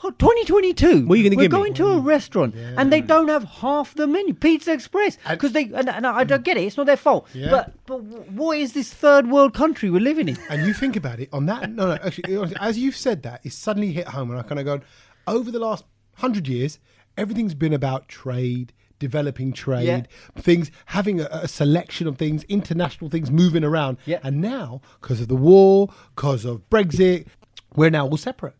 Speaker 3: Oh, 2022.
Speaker 2: What are you gonna
Speaker 3: We're
Speaker 2: give me?
Speaker 3: going to a restaurant and they don't have half the menu. Pizza Express, because they and I don't get it. It's not their fault.
Speaker 1: Yeah.
Speaker 3: But what is this third world country we're living in?
Speaker 1: And you think about it on that. No, actually, as you've said that, it suddenly hit home, and I kind of go, over the last 100 years, everything's been about trade, developing trade, things, having a selection of things, international things moving around.
Speaker 3: Yeah.
Speaker 1: And now, because of the war, because of Brexit, we're now all separate.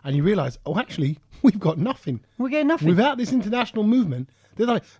Speaker 1: And you realise, oh, actually, we've got nothing.
Speaker 3: We're getting nothing.
Speaker 1: Without this international movement,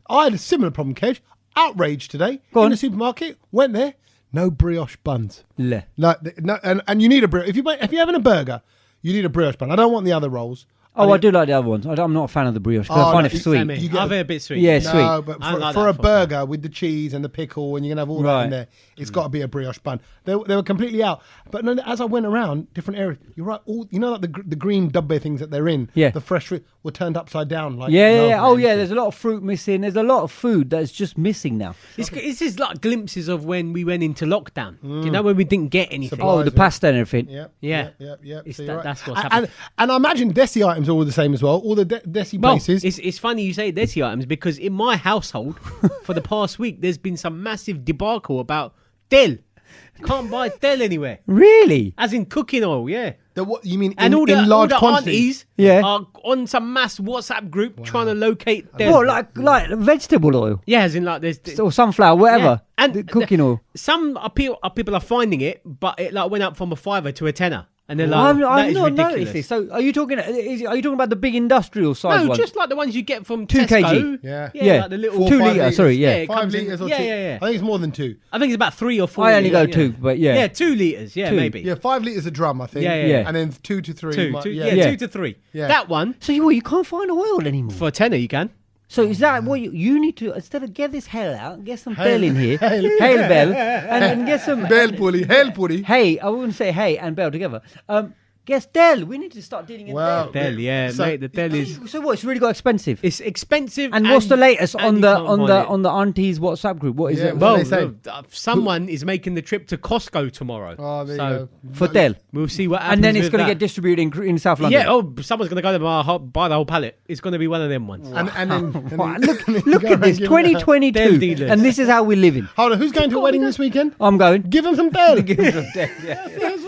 Speaker 1: I had a similar problem, Kev. Outraged today
Speaker 3: Go
Speaker 1: in
Speaker 3: on.
Speaker 1: the supermarket. Went there, no brioche buns.
Speaker 3: Le.
Speaker 1: Like no, and you need a brioche. If you're having a burger, you need a brioche bun. I don't want the other rolls.
Speaker 3: Oh, I do like the other ones. I'm not a fan of the brioche because I find it sweet.
Speaker 2: Same here.
Speaker 1: You get
Speaker 2: I've a bit sweet.
Speaker 3: Yeah,
Speaker 1: No,
Speaker 3: sweet.
Speaker 1: but
Speaker 2: I like
Speaker 1: for
Speaker 2: that
Speaker 1: a
Speaker 2: for
Speaker 1: burger with the cheese and the pickle, and you're gonna have all that
Speaker 3: Right.
Speaker 1: in there, it's got to be a brioche bun. They were completely out. But no, as I went around different areas, you're right. All like the green dubbe things that they're in.
Speaker 3: Yeah.
Speaker 1: The fresh fruit were turned upside down. Like
Speaker 3: Yeah.
Speaker 1: no
Speaker 3: Oh, yeah.
Speaker 1: anything.
Speaker 3: There's a lot of fruit missing. There's a lot of food that's just missing now.
Speaker 2: It's just like glimpses of when we went into lockdown. Do you know when we didn't get anything?
Speaker 3: Oh, the
Speaker 1: Surprising.
Speaker 3: pasta and everything.
Speaker 1: Yep.
Speaker 2: Yeah.
Speaker 1: Yep.
Speaker 2: It's
Speaker 1: So
Speaker 2: that-
Speaker 1: you're right.
Speaker 2: that's what's
Speaker 1: and,
Speaker 2: happened.
Speaker 1: and I imagine desi items are all the same as well. All the desi
Speaker 2: Well,
Speaker 1: places.
Speaker 2: it's funny you say desi items because in my household for the past week there's been some massive debacle about tel. Can't buy tel anywhere.
Speaker 3: Really?
Speaker 2: As in cooking oil, yeah.
Speaker 1: What you mean?
Speaker 2: And all
Speaker 1: in large
Speaker 2: the
Speaker 1: quantities.
Speaker 2: aunties
Speaker 3: Yeah.
Speaker 2: are on some mass WhatsApp group trying to locate tel.
Speaker 3: What, like vegetable oil
Speaker 2: Yeah, as in like there's
Speaker 3: or sunflower, whatever.
Speaker 2: Yeah. And
Speaker 3: the cooking oil.
Speaker 2: Some people are finding it, but it like went up from a £5 to a £10. And they're like,
Speaker 3: I've
Speaker 2: that is
Speaker 3: not
Speaker 2: ridiculous.
Speaker 3: noticed this. So, are you talking? Are you talking about the big industrial size
Speaker 2: No,
Speaker 3: ones?
Speaker 2: just like the ones you get from
Speaker 3: 2
Speaker 2: Tesco.
Speaker 3: kg.
Speaker 1: Yeah.
Speaker 3: Yeah.
Speaker 2: like the little
Speaker 1: 4,
Speaker 3: 2
Speaker 1: 5
Speaker 3: litre,
Speaker 1: litres.
Speaker 3: sorry, yeah.
Speaker 2: it
Speaker 1: 5
Speaker 2: comes in-
Speaker 1: litres or
Speaker 2: yeah,
Speaker 1: two.
Speaker 2: yeah.
Speaker 1: I think it's more than 2.
Speaker 2: I think it's about 3 or 4.
Speaker 3: I only go
Speaker 2: yeah.
Speaker 3: 2, but yeah.
Speaker 2: Yeah, 2 litres. Yeah,
Speaker 3: 2.
Speaker 2: maybe.
Speaker 1: Yeah, 5 litres a drum, I think.
Speaker 2: Yeah.
Speaker 1: And then 2 to 3.
Speaker 2: Two,
Speaker 1: might-
Speaker 2: two,
Speaker 1: yeah.
Speaker 2: yeah,
Speaker 3: Yeah.
Speaker 2: 2 to 3.
Speaker 1: Yeah.
Speaker 2: That one
Speaker 3: So you can't find oil anymore.
Speaker 2: for a tenner you can.
Speaker 3: So is that what you need to, instead of get this hell out, get some
Speaker 1: Hail.
Speaker 3: bell in here,
Speaker 1: Hail.
Speaker 3: hail bell, and get some
Speaker 1: Bell pulley, hell pulley.
Speaker 3: Hey, I wouldn't say hey and bell together. Guess Dell. We need to start dealing in
Speaker 1: Wow.
Speaker 3: Dell.
Speaker 2: Del, yeah,
Speaker 1: So-
Speaker 2: mate. The Del is
Speaker 3: So what? It's really got expensive.
Speaker 2: it's expensive.
Speaker 3: And what's the latest
Speaker 2: and
Speaker 3: on
Speaker 2: you
Speaker 3: the
Speaker 2: can't
Speaker 3: on
Speaker 2: find
Speaker 3: the
Speaker 2: it.
Speaker 3: on the aunties WhatsApp group? What is
Speaker 1: Yeah,
Speaker 3: it?
Speaker 1: well-
Speaker 2: Well,
Speaker 1: they say?
Speaker 2: someone is making the trip to Costco tomorrow.
Speaker 1: Oh, there
Speaker 2: so
Speaker 1: you go.
Speaker 3: For Dell.
Speaker 2: we'll see what happens.
Speaker 3: And then it's
Speaker 2: with
Speaker 3: going to
Speaker 2: that.
Speaker 3: get distributed in South London.
Speaker 2: Yeah, someone's going to go there and buy the whole pallet. It's going to be one of them ones.
Speaker 1: And then
Speaker 3: Wow,
Speaker 1: and then
Speaker 3: look
Speaker 1: go
Speaker 3: at this,
Speaker 1: and give it out.
Speaker 3: 2022,
Speaker 2: Dell dealers.
Speaker 3: and this is how we're living.
Speaker 1: Hold on, who's going to a wedding this weekend?
Speaker 3: I'm going.
Speaker 1: Give him some bell.
Speaker 3: Give him some Dell. Yeah.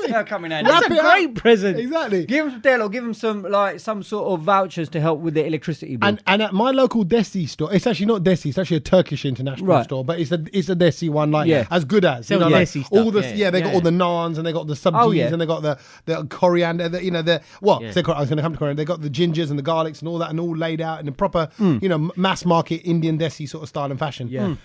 Speaker 3: They're coming in.
Speaker 2: That's
Speaker 1: Wrap
Speaker 2: a
Speaker 1: it up.
Speaker 2: great present.
Speaker 1: Exactly.
Speaker 3: Give them some Dell or give them some sort of vouchers to help with the electricity bill.
Speaker 1: And at my local Desi store, it's actually not Desi, it's actually a Turkish international
Speaker 3: Right.
Speaker 1: store, but it's a Desi one, like
Speaker 3: Yeah.
Speaker 1: as good as
Speaker 2: Sell
Speaker 1: like,
Speaker 2: Desi stuff,
Speaker 1: all the
Speaker 2: yeah.
Speaker 1: they got
Speaker 2: Yeah.
Speaker 1: all the naans and they got the subjis
Speaker 3: Oh, yeah.
Speaker 1: and they got the coriander, the
Speaker 2: Yeah.
Speaker 1: say I was going to come to coriander. They got the gingers and the garlics and all that and all laid out in a proper mass market Indian Desi sort of style and fashion.
Speaker 2: Yeah.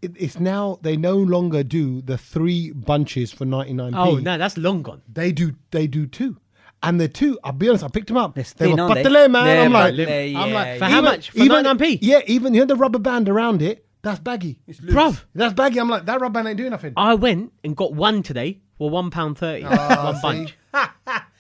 Speaker 1: It's now they no longer do the 3 bunches for 99p.
Speaker 2: Oh no, that's long gone.
Speaker 1: They do 2. And the 2, I'll be honest, I picked them up.
Speaker 3: They're
Speaker 1: They were
Speaker 3: thin, aren't they?
Speaker 1: patale, man.
Speaker 3: They're
Speaker 1: I'm like,
Speaker 3: patale, yeah.
Speaker 2: For how much? For 99p?
Speaker 1: Yeah, even the rubber band around it, that's baggy.
Speaker 2: Bruv,
Speaker 1: That's baggy. I'm like, that rubber band ain't doing nothing.
Speaker 2: I went and got one today for £1.30.
Speaker 1: Oh,
Speaker 2: one
Speaker 1: see?
Speaker 2: bunch.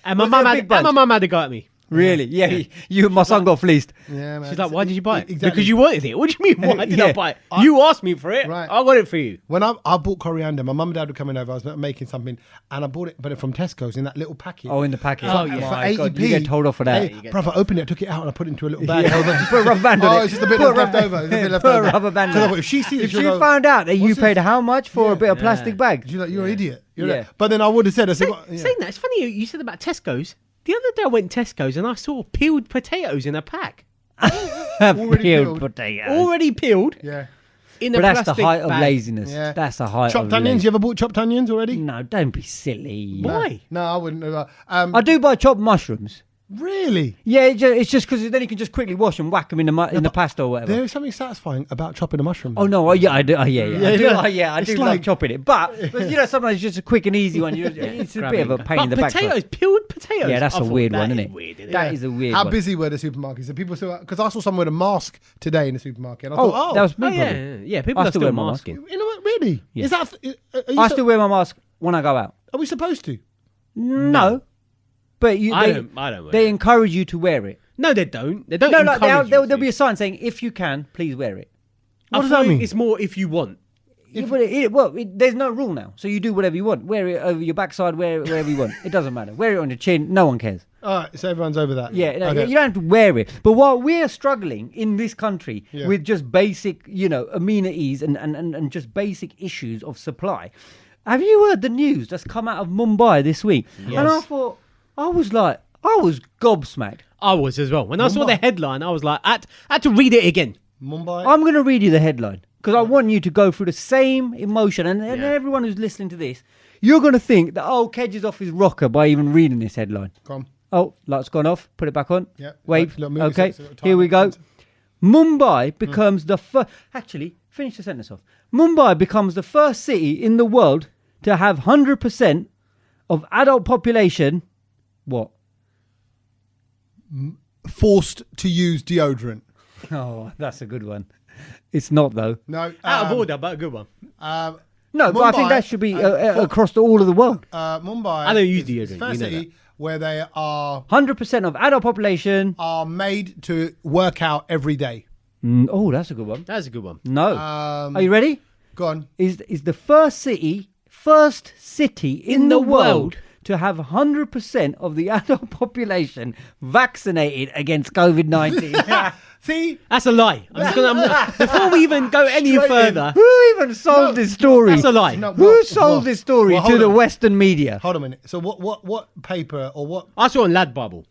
Speaker 2: And my
Speaker 3: Was it
Speaker 2: mum
Speaker 3: a
Speaker 2: had,
Speaker 3: big bunch?
Speaker 2: and my mum had to go at me.
Speaker 3: Really? Yeah. You, my son got fleeced.
Speaker 1: Yeah, man.
Speaker 2: She's like, why did you buy it?
Speaker 1: Exactly.
Speaker 2: Because you wanted it. What do you mean, why did
Speaker 3: Yeah.
Speaker 2: I buy it? You asked me for it.
Speaker 1: Right.
Speaker 2: I got it for you.
Speaker 1: When I bought coriander, my mum and dad were coming over. I was making something, and I bought it, but from Tesco's in that little packet.
Speaker 3: Oh, in the packet.
Speaker 2: Oh, yeah.
Speaker 1: For
Speaker 3: My
Speaker 1: 80p.
Speaker 3: God, you get told off for that.
Speaker 1: Hey, bruv, I opened it, I took it out, and I put it into a little bag.
Speaker 3: Yeah.
Speaker 1: I was like,
Speaker 3: Just put a rubber band on
Speaker 1: oh,
Speaker 3: it.
Speaker 1: it's just a bit
Speaker 3: Put
Speaker 1: left over. It's a bit left
Speaker 3: Put a
Speaker 1: over.
Speaker 3: rubber band
Speaker 1: So I
Speaker 3: on
Speaker 1: thought,
Speaker 3: it.
Speaker 1: if she sees it,
Speaker 3: If
Speaker 1: she'll
Speaker 3: she
Speaker 1: go,
Speaker 3: found out that you
Speaker 1: "What's
Speaker 3: paid
Speaker 1: this?"
Speaker 3: how much for a bit of
Speaker 2: Yeah.
Speaker 3: plastic bag?
Speaker 1: She's like, you're an idiot. You're
Speaker 3: Yeah.
Speaker 1: right. But then I would have said, I said, yeah.
Speaker 2: Saying that, it's funny you said about Tesco's. The other day I went to Tesco's and I saw peeled potatoes in a pack.
Speaker 1: Already
Speaker 3: Peeled
Speaker 1: peeled.
Speaker 3: potatoes.
Speaker 2: Already peeled
Speaker 1: Yeah.
Speaker 2: in a
Speaker 3: But that's the
Speaker 2: plastic
Speaker 3: height of
Speaker 2: bag.
Speaker 3: laziness.
Speaker 1: Yeah.
Speaker 3: That's the height
Speaker 1: Chopped
Speaker 3: of
Speaker 1: onions.
Speaker 3: laziness.
Speaker 1: You ever bought chopped onions already?
Speaker 3: No, don't be silly.
Speaker 2: Why?
Speaker 1: No, I wouldn't.
Speaker 3: I do buy chopped mushrooms.
Speaker 1: Really?
Speaker 3: Yeah, it's just because then you can just quickly wash and whack them in the pasta or whatever.
Speaker 1: There is something satisfying about chopping a mushroom.
Speaker 3: Oh no! I do. I do
Speaker 1: It's
Speaker 3: like
Speaker 1: like-
Speaker 3: chopping it, but sometimes it's just a quick and easy one. It's a bit of a pain in the backside.
Speaker 2: Potatoes, peeled potatoes.
Speaker 3: Yeah, that's
Speaker 2: I
Speaker 3: a
Speaker 2: thought
Speaker 3: weird
Speaker 2: that
Speaker 3: one,
Speaker 2: is
Speaker 3: isn't it?
Speaker 2: weird, isn't it?
Speaker 3: That is a weird
Speaker 1: How
Speaker 3: one.
Speaker 1: busy were the supermarkets? And people still, because I saw someone with a mask today in the supermarket. And I thought,
Speaker 3: that was me.
Speaker 2: Oh,
Speaker 3: probably.
Speaker 2: yeah. People
Speaker 3: I
Speaker 2: are
Speaker 3: still
Speaker 2: still
Speaker 3: wear my mask.
Speaker 2: masking.
Speaker 1: you know what? Really?
Speaker 3: Yeah.
Speaker 1: Is that? Are, you
Speaker 3: I
Speaker 1: so-
Speaker 3: still wear my mask when I go out.
Speaker 1: Are we supposed to?
Speaker 3: No, but
Speaker 2: I don't wear
Speaker 3: they
Speaker 2: it.
Speaker 3: encourage you to wear it.
Speaker 2: No, they don't. They don't
Speaker 3: No,
Speaker 2: encourage
Speaker 3: there'll
Speaker 2: you
Speaker 3: be
Speaker 2: to.
Speaker 3: a sign saying if you can, please wear it.
Speaker 1: What does
Speaker 2: I
Speaker 1: that
Speaker 2: feel
Speaker 1: mean?
Speaker 2: It's more if you want.
Speaker 3: There's no rule now, so you do whatever you want. Wear it over your backside, wear it wherever you want. It doesn't matter. Wear it on your chin. No one cares.
Speaker 1: All right, so everyone's over that.
Speaker 3: Yeah, no,
Speaker 1: Okay.
Speaker 3: you don't have to wear it. But while we're struggling in this country
Speaker 1: Yeah.
Speaker 3: with just basic, amenities and just basic issues of supply, have you heard the news that's come out of Mumbai this week?
Speaker 2: Yes.
Speaker 3: And I thought, I was gobsmacked.
Speaker 2: I was as well. When I saw
Speaker 1: Mumbai.
Speaker 2: the headline, I was like, I had to read it again.
Speaker 1: Mumbai.
Speaker 3: I'm going to read you the headline because I want you to go through the same emotion. And everyone who's listening to this, you're going to think that, Kedge is off his rocker by even reading this headline.
Speaker 1: Come.
Speaker 3: Oh, light's gone off. Put it back on.
Speaker 1: Yeah.
Speaker 3: Wave.
Speaker 1: Little movie
Speaker 3: Okay.
Speaker 1: sets, little time
Speaker 3: Here we go.
Speaker 1: lapse.
Speaker 3: Mumbai becomes the first. Actually, finish the sentence off. Mumbai becomes the first city in the world to have 100% of adult population. What?
Speaker 1: Forced to use deodorant.
Speaker 3: Oh, that's a good one. It's not though.
Speaker 1: No.
Speaker 2: Out of order, but a good one.
Speaker 3: No, but I think
Speaker 1: Mumbai,
Speaker 3: that should be across all of the world.
Speaker 1: Mumbai.
Speaker 2: I don't use
Speaker 1: is
Speaker 2: deodorant,
Speaker 1: the first
Speaker 2: you know
Speaker 1: city where they are
Speaker 3: 100% of adult population.
Speaker 1: made to work out every day.
Speaker 3: Oh, that's a good one.
Speaker 2: That's a good one.
Speaker 3: No. Are you ready?
Speaker 1: Go on.
Speaker 3: Is the first city in the world to have 100% of the adult population vaccinated against COVID-19.
Speaker 1: See,
Speaker 2: That's a lie. Before we even go any
Speaker 1: Straight in.
Speaker 2: further,
Speaker 3: Who even sold this story?
Speaker 2: that's a lie.
Speaker 1: No,
Speaker 3: Who sold this story
Speaker 1: hold
Speaker 3: to the
Speaker 1: on.
Speaker 3: Western media?
Speaker 1: Hold on a minute. So what paper or what?
Speaker 2: I saw on Lad Bible.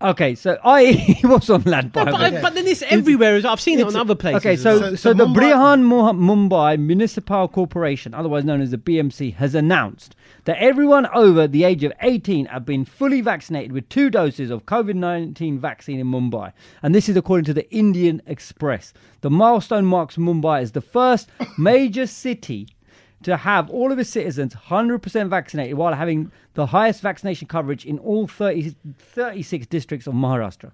Speaker 3: Okay, so I was on Lad Bible.
Speaker 2: But then it's everywhere. I've seen it on other places.
Speaker 3: Okay,
Speaker 2: as well.
Speaker 3: so the
Speaker 1: Mumbai-
Speaker 3: Mumbai Municipal Corporation, otherwise known as the BMC, has announced that everyone over the age of 18 have been fully vaccinated with 2 doses of COVID-19 vaccine in Mumbai. And this is according to the Indian Express. The milestone marks Mumbai as the first major city to have all of its citizens 100% vaccinated while having the highest vaccination coverage in all 36 districts of Maharashtra.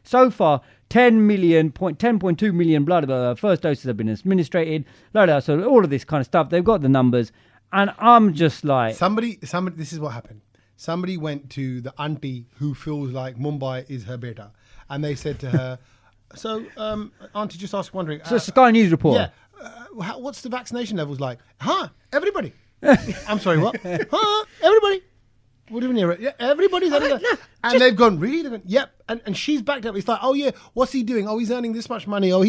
Speaker 3: So far, 10.2 million first doses have been administered. So all of this kind of stuff. They've got the numbers. And I'm just like...
Speaker 1: Somebody. This is what happened. Somebody went to the auntie who feels like Mumbai is her beta, and they said to her, "So, auntie, just wondering."
Speaker 3: So Sky News reporter.
Speaker 1: Yeah. What's the vaccination levels like? Everybody. I'm sorry, what? Everybody. What do you mean? Yeah, everybody's and they've gone, really? They've gone, yep. And she's backed up. It's like, oh yeah, what's he doing? Oh, he's earning this much money. Oh,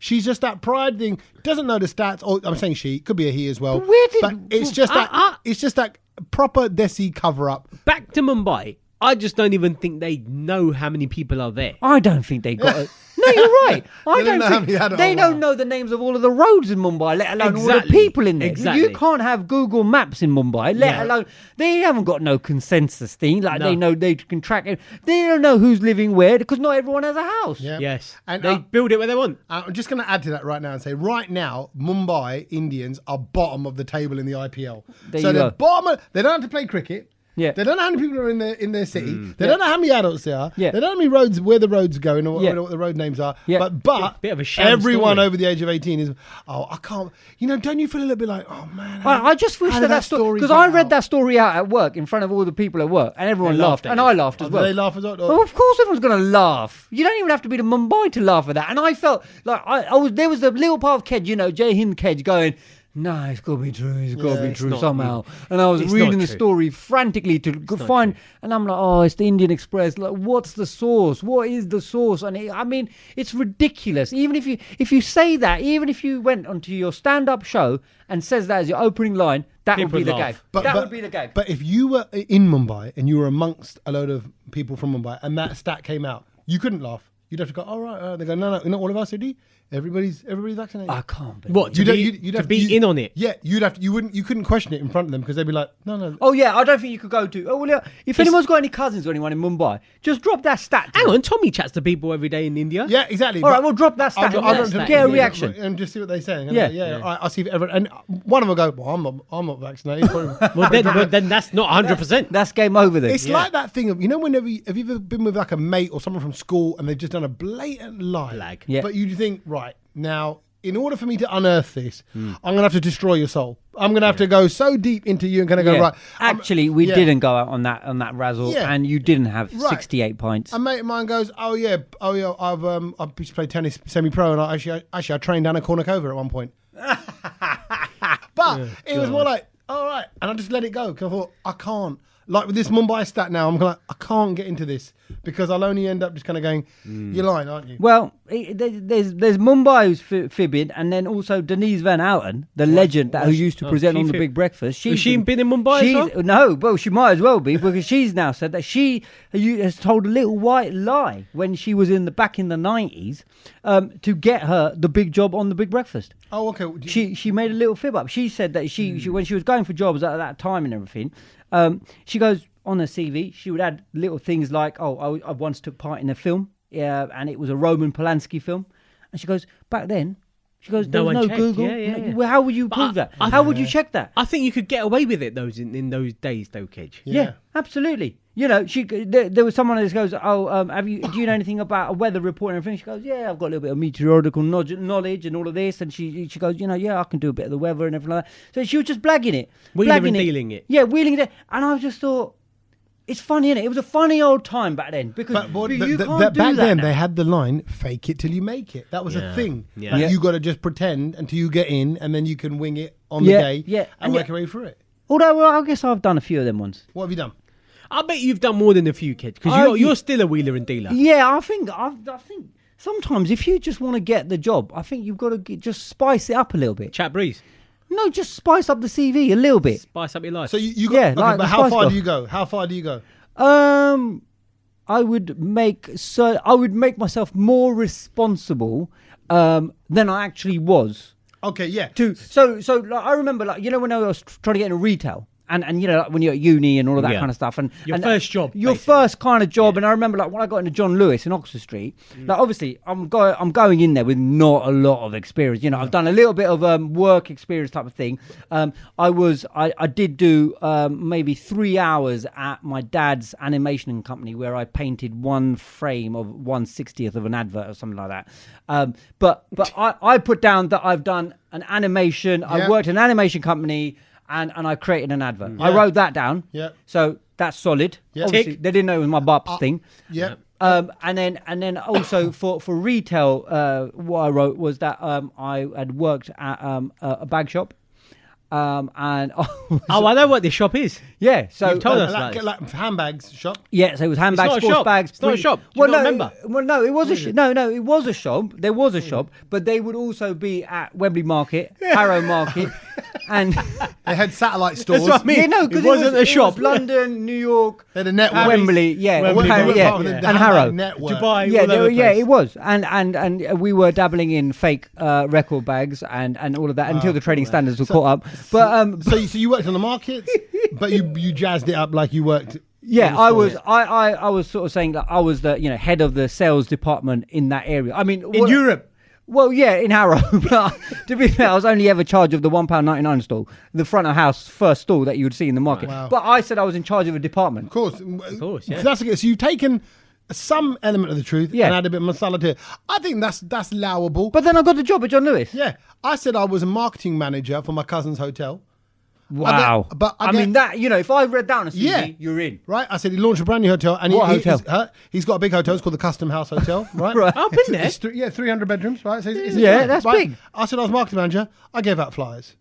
Speaker 1: she's just that pride thing. Doesn't know the stats. Oh, I'm saying she, could be a he as well. But it's just that proper desi cover up.
Speaker 2: Back to Mumbai. I just don't even think they know how many people are there.
Speaker 3: I don't think they got it. No, you're right. I
Speaker 1: don't know how
Speaker 3: don't
Speaker 1: many
Speaker 3: think
Speaker 1: had it
Speaker 3: they
Speaker 1: all
Speaker 3: don't
Speaker 1: out.
Speaker 3: know the names of all of the roads in Mumbai, let alone all the
Speaker 2: Exactly.
Speaker 3: people in there.
Speaker 2: Exactly.
Speaker 3: You can't have Google Maps in Mumbai, let
Speaker 1: Yeah.
Speaker 3: alone they haven't got no consensus thing. Like
Speaker 2: No.
Speaker 3: they know they can track it. They don't know who's living where because not everyone has a house.
Speaker 1: Yeah.
Speaker 2: Yes.
Speaker 1: And
Speaker 2: they build it where they want.
Speaker 1: I'm just going to add to that right now and say, right now, Mumbai Indians are bottom of the table in the IPL.
Speaker 3: There
Speaker 1: So
Speaker 3: you
Speaker 1: they're
Speaker 3: go.
Speaker 1: bottom. They don't have to play cricket.
Speaker 3: Yeah.
Speaker 1: They don't know how many people are in their city. They don't know how many adults there are.
Speaker 3: Yeah.
Speaker 1: They don't know how many roads, where the roads go and what,
Speaker 3: Yeah.
Speaker 1: what the road names are.
Speaker 3: Yeah.
Speaker 1: But
Speaker 2: Bit of a sham
Speaker 1: everyone
Speaker 2: story.
Speaker 1: over the age of 18 is, I can't, don't you feel a little bit like, oh man.
Speaker 3: I just wish
Speaker 1: how did
Speaker 3: that story because
Speaker 1: get
Speaker 3: I read
Speaker 1: out?
Speaker 3: that story out at work in front of all the people at work, and everyone
Speaker 2: They
Speaker 3: laughed,
Speaker 2: laughed at
Speaker 3: and
Speaker 2: it.
Speaker 3: I laughed as
Speaker 1: Do
Speaker 3: well.
Speaker 1: they laugh as well?
Speaker 3: Well, of course, everyone's going to laugh. You don't even have to be to Mumbai to laugh at that. And I felt like there was a little part of Kedge, Jai Hind Kedge going, no, it's got to be true. It's got to be
Speaker 2: it's
Speaker 3: true
Speaker 2: not.
Speaker 3: somehow. And I was
Speaker 2: It's
Speaker 3: reading
Speaker 2: not
Speaker 3: the
Speaker 2: true.
Speaker 3: story frantically to find, and I'm like, oh, it's the Indian Express. Like, what's the source? What is the source? And it's ridiculous. Even if you say that, even if you went onto your stand-up show and says that as your opening line, that
Speaker 2: People
Speaker 3: would be the
Speaker 2: laugh.
Speaker 3: game. That would be the game.
Speaker 1: But if you were in Mumbai and you were amongst a load of people from Mumbai and that stat came out, you couldn't laugh. you'd have to go, all right. They go, no, not all of our city. Everybody's vaccinated.
Speaker 3: I can't believe
Speaker 2: What?
Speaker 1: You'd have
Speaker 2: to be in on it?
Speaker 1: Yeah, you couldn't question it in front of them because they'd be like, no.
Speaker 3: Oh yeah, I don't think you could go to. Oh well, yeah. If anyone's got any cousins or anyone in Mumbai, just drop that stat.
Speaker 2: Hang on, Tommy chats to people every day in India.
Speaker 1: Yeah, exactly.
Speaker 3: All right, we'll drop that stat. Get a reaction
Speaker 1: and just see what they say.
Speaker 3: Yeah.
Speaker 1: I'll see if ever. And one of them will go, well, I'm not vaccinated.
Speaker 2: well, then that's not 100%.
Speaker 3: That's game over then.
Speaker 1: It's like that thing of, whenever have you ever been with like a mate or someone from school and they've just done a blatant lie,
Speaker 3: Yeah.
Speaker 1: but you think, right now, in order for me to unearth this, I'm gonna have to destroy your soul. I'm gonna have to go so deep into you and kind of go right.
Speaker 3: Actually, we didn't go out on that razzle, and you didn't have 68 points.
Speaker 1: A mate of mine goes, oh yeah, I used to play tennis semi-pro, and I trained down a Cornucova at one point. But it was more like, all right, and I just let it go because I thought I can't. Like with this Mumbai stat now, I'm like, I can't get into this because I'll only end up just kind of going, you're lying, aren't you?
Speaker 3: Well, there's Mumbai who's fibbing, and then also Denise Van Houten, the legend who used to present on the Big Breakfast.
Speaker 2: Has she been in Mumbai as well?
Speaker 3: No, well, she might as well be because she's now said that she has told a little white lie when she was back in the 90s to get her the big job on the Big Breakfast.
Speaker 1: Oh, okay.
Speaker 3: She made a little fib up. She said that she when she was going for jobs at that time and everything, she goes on her CV, she would add little things like, oh, I once took part in a film, and it was a Roman Polanski film. And she goes, back then, there was no Google.
Speaker 2: Yeah.
Speaker 3: Well, how would you prove that? How would you check that?
Speaker 2: I think you could get away with it in those days, though, Kedge.
Speaker 3: Yeah, absolutely. There was someone that goes, do you know anything about a weather report and everything? She goes, yeah, I've got a little bit of meteorological knowledge and all of this. And she goes, I can do a bit of the weather and everything like that. So she was just blagging it.
Speaker 2: Wheeling and dealing it.
Speaker 3: Yeah, wheeling it. And I just thought, it's funny, innit? It was a funny old time back then because you can't do that
Speaker 1: back then
Speaker 3: now.
Speaker 1: they had the line, fake it till you make it. That was a thing.
Speaker 2: Yeah.
Speaker 1: Like, you got to just pretend until you get in and then you can wing it on the day and work your way through it.
Speaker 3: Although, I guess I've done a few of them ones.
Speaker 1: What have you done?
Speaker 2: I bet you've done more than a few, Kedge, because you're still a wheeler and dealer.
Speaker 3: Yeah, I think sometimes if you just want to get the job, I think you've got to just spice it up a little bit.
Speaker 2: Chat breeze.
Speaker 3: No, just spice up the CV a little bit.
Speaker 2: Spice up your life.
Speaker 1: So you got, but how far do you go? How far do you go?
Speaker 3: I would make myself more responsible than I actually was.
Speaker 1: Okay, yeah.
Speaker 3: So like, I remember, like, when I was trying to get into retail. And like when you're at uni and all of that kind of stuff, and
Speaker 2: first job,
Speaker 3: your first kind of job. And I remember like when I got into John Lewis in Oxford Street, like obviously I'm going in there with not a lot of experience. I've done a little bit of work experience type of thing. I did do maybe 3 hours at my dad's animation company where I painted one frame of 1/60th of an advert or something like that. But I put down that I've done an animation. I worked in an animation company. And I created an advert. I wrote that down. Yeah. So that's solid. Yeah. Obviously, they didn't know it was my Bubs thing.
Speaker 1: Yeah.
Speaker 3: And then also for retail, what I wrote was that I had worked at a bag shop. And
Speaker 2: I know what this shop is.
Speaker 3: Yeah, so
Speaker 2: you've told us about
Speaker 1: like handbags shop.
Speaker 3: Yeah, so it was handbags, sports bags.
Speaker 2: It's not a shop. Do you not remember?
Speaker 3: Well, no, it was it was a shop. There was a shop, but they would also be at Wembley Market, Harrow Market, and
Speaker 1: they had satellite stores.
Speaker 2: That's what I mean.
Speaker 3: Yeah, no, because
Speaker 2: it wasn't a shop.
Speaker 3: It was London, New York,
Speaker 1: they had a network.
Speaker 3: Wembley, and Harrow,
Speaker 1: Dubai.
Speaker 3: Yeah, it was, and we were dabbling in fake record bags and all of that until the trading standards were caught up. But
Speaker 1: so you worked on the markets, but you jazzed it up like you worked.
Speaker 3: Yeah, I was. I was sort of saying that I was the head of the sales department in that area. I mean,
Speaker 2: in Europe.
Speaker 3: Well, yeah, in Harrow. But to be fair, I was only ever charge of the £1.99 stall, the front of house first stall that you would see in the market. Wow. But I said I was in charge of a department.
Speaker 1: Of course, yeah. So you've taken some element of the truth and add a bit of masala to it. I think that's allowable.
Speaker 3: But then I got the job at John Lewis.
Speaker 1: Yeah, I said I was a marketing manager for my cousin's hotel.
Speaker 3: Wow. I mean, that, if I read down a CV, you're in.
Speaker 1: Right? I said he launched a brand new hotel. And
Speaker 3: what hotel?
Speaker 1: He's got a big hotel. It's called the Custom House Hotel. Right?
Speaker 3: Right.
Speaker 2: I've been there.
Speaker 1: 300 bedrooms. Right? So
Speaker 3: that's big.
Speaker 1: I said I was marketing manager. I gave out flyers.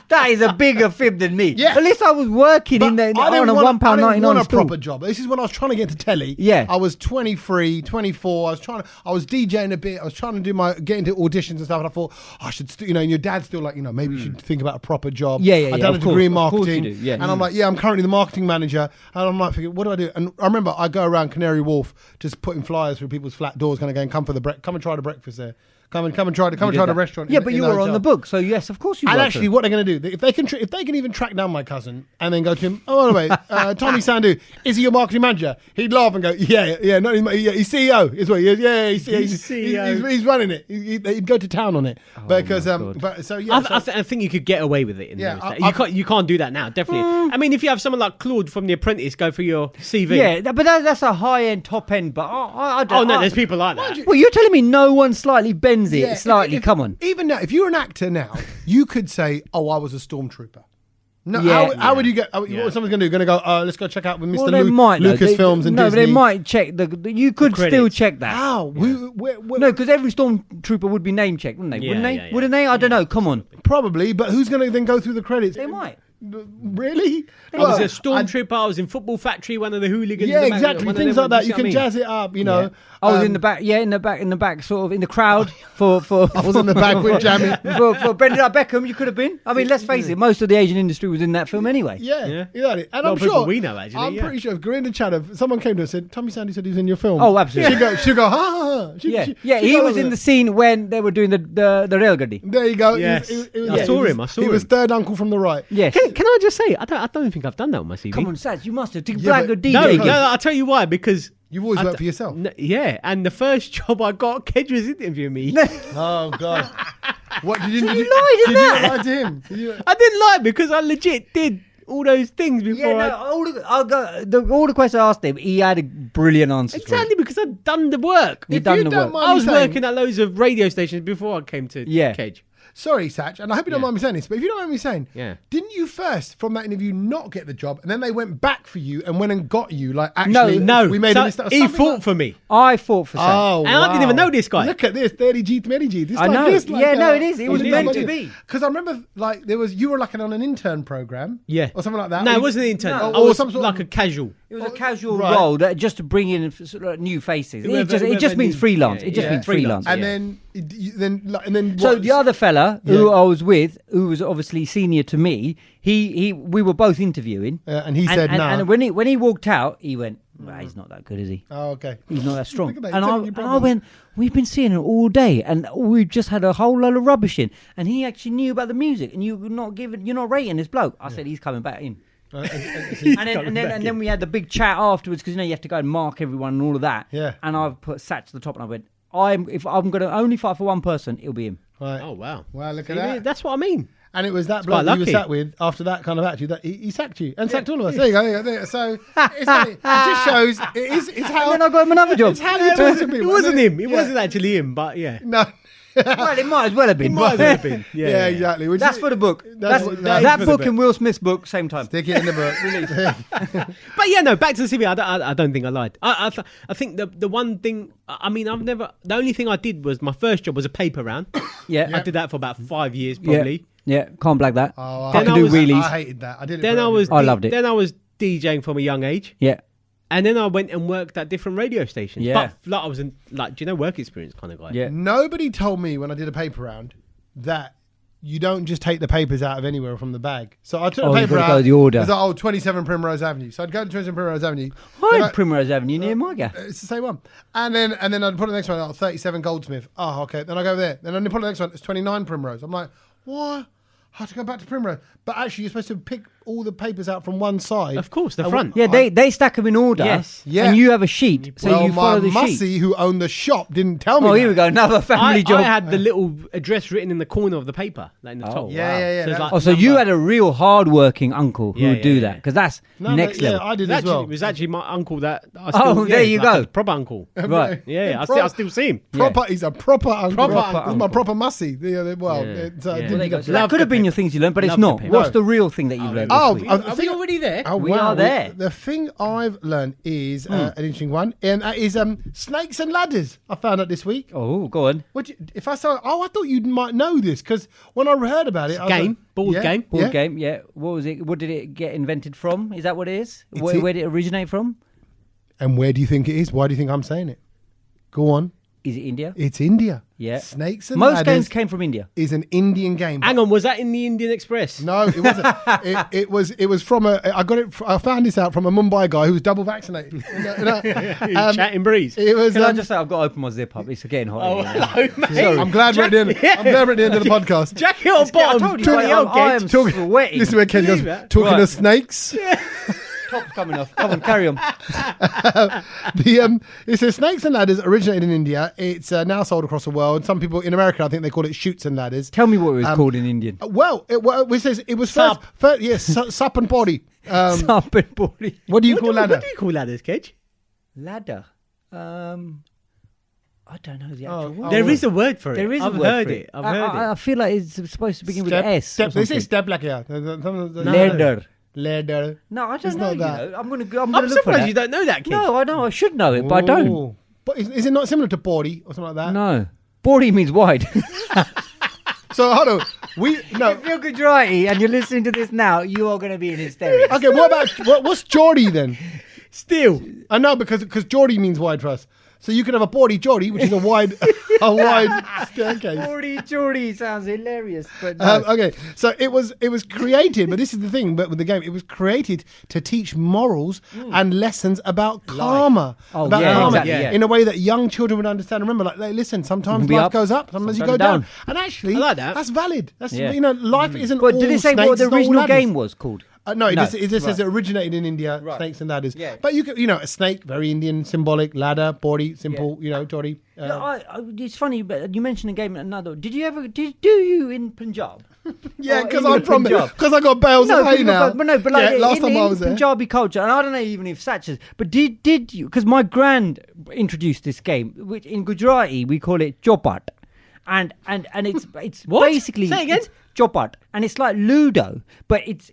Speaker 3: That is a bigger fib than me.
Speaker 1: Yeah.
Speaker 3: At least I was working on a £1.99
Speaker 1: want a
Speaker 3: stall.
Speaker 1: proper job. This is when I was trying to get into telly.
Speaker 3: Yeah.
Speaker 1: I was 23, 24. I was DJing a bit. I was trying to get into auditions and stuff. And I thought, I should, and your dad's still like, maybe you should think about a proper job.
Speaker 3: Yeah.
Speaker 1: I've done a degree in
Speaker 3: Of course
Speaker 1: marketing.
Speaker 3: you do, yeah.
Speaker 1: And I'm like, I'm currently the marketing manager. And I'm like, thinking, what do I do? And I remember I go around Canary Wharf just putting flyers through people's flat doors, kind of going, come and try the breakfast there. Come and try the restaurant.
Speaker 3: Yeah, but you were on the book, so yes, of course you were.
Speaker 1: And actually, what they're going to do, if they can even track down my cousin and then go to him, oh, by the way, Tommy Sandu, is he your marketing manager? He'd laugh and go, he's CEO. He's CEO. He's running it. He'd go to town on it.
Speaker 2: I think you could get away with it. You can't do that now, definitely. I mean, if you have someone like Claude from The Apprentice go for your CV.
Speaker 3: Yeah, but that's a high end, top end. But I don't.
Speaker 2: Oh no, there's people like that.
Speaker 3: Well, you're telling me no one slightly bends it slightly. Come on.
Speaker 1: Even now, if you're an actor now, you could say, "Oh, I was a stormtrooper." No, how would you get? What someone's going to do? Going to go? Let's go check out with Mr. Lucasfilms and Disney.
Speaker 3: No, but they might check you could still check that.
Speaker 1: How?
Speaker 3: No, because every stormtrooper would be name checked, wouldn't they? Wouldn't they? Yeah. Wouldn't they? I don't know. Come on.
Speaker 1: Probably, but who's going to then go through the credits?
Speaker 3: They might.
Speaker 1: Really?
Speaker 2: I was a stormtrooper. I was in Football Factory. One of the hooligans.
Speaker 1: Yeah, exactly. Things like that. You can jazz it up. Yeah.
Speaker 3: I was in the back. Yeah, in the back, sort of in the crowd for.
Speaker 1: I was in the back with Jamie
Speaker 3: for Brendan Beckham. You could have been. I mean, let's face it. Most of the Asian industry was in that film anyway.
Speaker 1: Yeah. Exactly. And I'm sure we know. Actually, I'm pretty sure if Grinda Chatter, someone came to us and said, "Tommy Sandy said he was in your film."
Speaker 3: Oh, absolutely.
Speaker 1: She'd go, ha.
Speaker 3: He was in the scene when they were doing the rail gadi.
Speaker 1: There you go.
Speaker 2: Yes. I saw him.
Speaker 1: He was third uncle from the right.
Speaker 3: Yes.
Speaker 2: Can I just say, I don't think I've done that on my CV.
Speaker 3: Come on, Sats, you must have. To brag a DJ.
Speaker 2: No, I'll tell you why. Because
Speaker 1: you've always worked for yourself.
Speaker 2: And the first job I got, Kedge was interviewing me.
Speaker 1: Oh God! What did you
Speaker 3: lied
Speaker 1: lie to him?
Speaker 2: I didn't lie because I legit did all those things before.
Speaker 3: All the questions I asked him, he had a brilliant answer.
Speaker 2: Exactly, because I'd done the work.
Speaker 3: You'd done the work.
Speaker 2: I was working at loads of radio stations before I came to Kedge.
Speaker 1: Sorry, Satch, and I hope you don't mind me saying this, but if you don't mind me saying, didn't you first, from that interview, not get the job, and then they went back for you and went and got you? Like, actually,
Speaker 2: no,
Speaker 1: we made a mistake.
Speaker 2: He fought for me.
Speaker 3: I fought for Satch.
Speaker 1: Oh,
Speaker 2: and I didn't even know this guy.
Speaker 1: Look at this, 30G, 20G. This
Speaker 3: I know. It is. It was meant to be.
Speaker 1: Because I remember, like, you were like on an intern program, or something like that.
Speaker 2: No, it wasn't an intern.
Speaker 1: No.
Speaker 2: I was some sort like a casual.
Speaker 3: It was a casual role that just to bring in new faces. It just means freelance. It just means freelance.
Speaker 1: And then.
Speaker 3: So the other fella who I was with, who was obviously senior to me, we were both interviewing,
Speaker 1: and he said no.
Speaker 3: And when he walked out, he went, "He's not that good, is he?
Speaker 1: Oh, okay.
Speaker 3: He's not that strong." And I went, "We've been seeing him all day, and we've just had a whole load of rubbish in, and he actually knew about the music, and you're not rating this bloke." I said, "He's coming back in." And then we had the big chat afterwards because you have to go and mark everyone and all of that.
Speaker 1: Yeah.
Speaker 3: And I put Satch to the top, and I went, if I'm going to only fight for one person, it'll be him.
Speaker 1: Right.
Speaker 2: Oh wow!
Speaker 1: Wow, look at that.
Speaker 2: That's what I mean.
Speaker 1: And it was that bloke you were sat with after that kind of attitude that he sacked you and sacked all of us. There you go. So it just shows it's how.
Speaker 3: And then I got him another job.
Speaker 1: It's how you talk to people.
Speaker 2: It wasn't him. It wasn't actually him. But yeah.
Speaker 1: No.
Speaker 3: Well, it might as well have been.
Speaker 1: Yeah, exactly.
Speaker 3: That's for the book. That book and Will Smith's book, same time.
Speaker 1: Stick it in the book.
Speaker 2: But back to the CV. I don't think I lied. I think the one thing. I mean, the only thing I did was my first job was a paper round. I did that for about 5 years probably.
Speaker 3: Yeah, can't blag that.
Speaker 1: Oh,
Speaker 3: I can do wheelies.
Speaker 1: I hated that. I did it.
Speaker 2: I
Speaker 3: loved it.
Speaker 2: Then I was DJing from a young age.
Speaker 3: Yeah.
Speaker 2: And then I went and worked at different radio stations.
Speaker 3: Yeah.
Speaker 2: But I was work experience kind of guy.
Speaker 3: Yeah.
Speaker 1: Nobody told me when I did a paper round that you don't just take the papers out of anywhere from the bag. So I took the paper out.
Speaker 3: Go the order.
Speaker 1: It was like, 27 Primrose Avenue. So I'd go to 27 Primrose Avenue.
Speaker 3: Hi, Primrose Avenue near my gap.
Speaker 1: It's the same one. And then I'd put the next one, 37 Goldsmith. Oh, okay. Then I go there. Then I'd put the next one, it's 29 Primrose. I'm like, what? I have to go back to Primrose. But actually, you're supposed to pick all the papers out from one side.
Speaker 2: Of course, the front.
Speaker 3: Yeah, they stack them in order.
Speaker 2: Yes.
Speaker 1: Yeah.
Speaker 3: And you have a sheet, so you follow the sheet.
Speaker 1: My mussy who owned the shop didn't tell me.
Speaker 3: Oh, here we go, another family job.
Speaker 2: I had the little address written in the corner of the paper, like in the top.
Speaker 1: Yeah.
Speaker 2: So
Speaker 3: you had a real hard-working uncle who would do that, because that's next level.
Speaker 1: Yeah, I did as well.
Speaker 2: It was actually my uncle that I still...
Speaker 3: there you go.
Speaker 2: Proper uncle.
Speaker 3: Right.
Speaker 2: Yeah, I still see him.
Speaker 1: He's a proper uncle.
Speaker 2: Proper
Speaker 1: He's my proper mussy.
Speaker 3: So that could have been your things you learned, but it's not. What's the real thing that you learned?
Speaker 2: Are we already there?
Speaker 1: Oh,
Speaker 3: We are there.
Speaker 1: The thing I've learned is an interesting one, and that is snakes and ladders. I found out this week.
Speaker 3: Oh, go on.
Speaker 1: If I saw, I thought you might know this because when I heard about it, I was
Speaker 2: Game,
Speaker 1: like,
Speaker 2: board game.
Speaker 3: Board game, yeah. What was it? What did it get invented from? Is that what it is?
Speaker 1: It's
Speaker 3: Where did it originate from?
Speaker 1: And where do you think it is? Why do you think I'm saying it? Go on.
Speaker 3: Is it India?
Speaker 1: It's India.
Speaker 3: Yeah.
Speaker 1: Snakes and
Speaker 3: Most
Speaker 1: ladders
Speaker 3: games came from India.
Speaker 1: is an Indian game.
Speaker 2: Hang on, was that in the Indian Express?
Speaker 1: No, it wasn't. it was from I found this out from a Mumbai guy who was double vaccinated.
Speaker 2: Chatting breeze.
Speaker 1: It was.
Speaker 3: Can I just say I've got to open my zip up? It's getting hot.
Speaker 2: Oh,
Speaker 3: in here.
Speaker 2: hello, mate.
Speaker 1: Sorry, I'm glad we're at the end. I'm glad we're at the end of the podcast.
Speaker 2: Jacket on bottom.
Speaker 3: told you,
Speaker 2: Bloody hell,
Speaker 3: I am
Speaker 2: Kate.
Speaker 3: sweating.
Speaker 1: This is where Ken goes.
Speaker 2: Believe
Speaker 1: Talking
Speaker 3: Right.
Speaker 1: of snakes.
Speaker 3: Top's coming off. Come on, carry on.
Speaker 1: It says snakes and ladders originated in India. It's now sold across the world. Some people in America, I think they call it shoots and ladders.
Speaker 3: Tell me what it was called in Indian.
Speaker 1: It says it was
Speaker 2: Sup.
Speaker 1: first yes, sup and body.
Speaker 3: Sup and body.
Speaker 1: What do you call ladder?
Speaker 2: What do you call ladders, Kedge?
Speaker 3: Ladder. I don't know the actual word.
Speaker 2: There is a word for it.
Speaker 3: There is a
Speaker 2: I've
Speaker 3: word
Speaker 2: heard
Speaker 3: for
Speaker 2: it. I've heard it.
Speaker 3: I feel like it's supposed to begin with an S.
Speaker 1: Step.
Speaker 3: or
Speaker 1: They say
Speaker 3: something.
Speaker 1: step like yeah.
Speaker 3: Ladder.
Speaker 1: Ladder.
Speaker 3: No, I
Speaker 1: It's
Speaker 3: don't know.
Speaker 1: not that.
Speaker 3: You know. I'm gonna
Speaker 2: I'm
Speaker 3: look for
Speaker 2: surprised
Speaker 3: that.
Speaker 2: you don't know that, Kedge.
Speaker 3: No, I know. I should know it, but I don't.
Speaker 1: Ooh. But is it not similar to body or something like that?
Speaker 3: No. Body means wide.
Speaker 1: So hold on.
Speaker 3: If you're Gujarati and you're listening to this now, you are going to be in hysterics.
Speaker 1: Okay, what about what's Geordie then?
Speaker 2: Still.
Speaker 1: I know because Geordie means wide for us. So you can have a body Geordie, which is a wide staircase.
Speaker 3: Geordie sounds hilarious, but no.
Speaker 1: Okay, so it was created, but this is the thing. But with the game, it was created to teach morals and lessons about karma,
Speaker 3: Oh,
Speaker 1: about
Speaker 3: yeah,
Speaker 1: karma
Speaker 3: exactly, yeah.
Speaker 1: in a way that young children would understand. Remember, like, listen, sometimes
Speaker 3: be
Speaker 1: life
Speaker 3: up,
Speaker 1: goes up, sometimes you go
Speaker 3: sometimes
Speaker 1: down.
Speaker 3: down.
Speaker 1: And actually,
Speaker 2: I like that.
Speaker 1: that's valid. That's
Speaker 3: Yeah.
Speaker 1: life isn't.
Speaker 3: But
Speaker 1: all
Speaker 3: did it say
Speaker 1: snakes,
Speaker 3: what the
Speaker 1: it's not all
Speaker 3: original
Speaker 1: ladders.
Speaker 3: game was called?
Speaker 1: No, it
Speaker 3: No.
Speaker 1: just says
Speaker 3: Right.
Speaker 1: it originated in India,
Speaker 3: Right.
Speaker 1: snakes and ladders.
Speaker 3: Yeah.
Speaker 1: But you could, a snake, very Indian, symbolic, ladder, body, simple, Geordie.
Speaker 3: It's funny, but you mentioned a game. Another. Did you in Punjab?
Speaker 1: Yeah,
Speaker 3: Or
Speaker 1: because
Speaker 3: in
Speaker 1: I'm from there.
Speaker 3: Punjab?
Speaker 1: Because I got bales of hay now.
Speaker 3: But like
Speaker 1: Yeah, last
Speaker 3: in,
Speaker 1: time I
Speaker 3: in
Speaker 1: was there.
Speaker 3: Punjabi culture, and I don't know even if Satchers, but did you? Because my grand introduced this game, which in Gujarati we call it chopat, and it's
Speaker 2: What?
Speaker 3: basically
Speaker 2: Say again?
Speaker 3: it's chopat, and it's like Ludo, but it's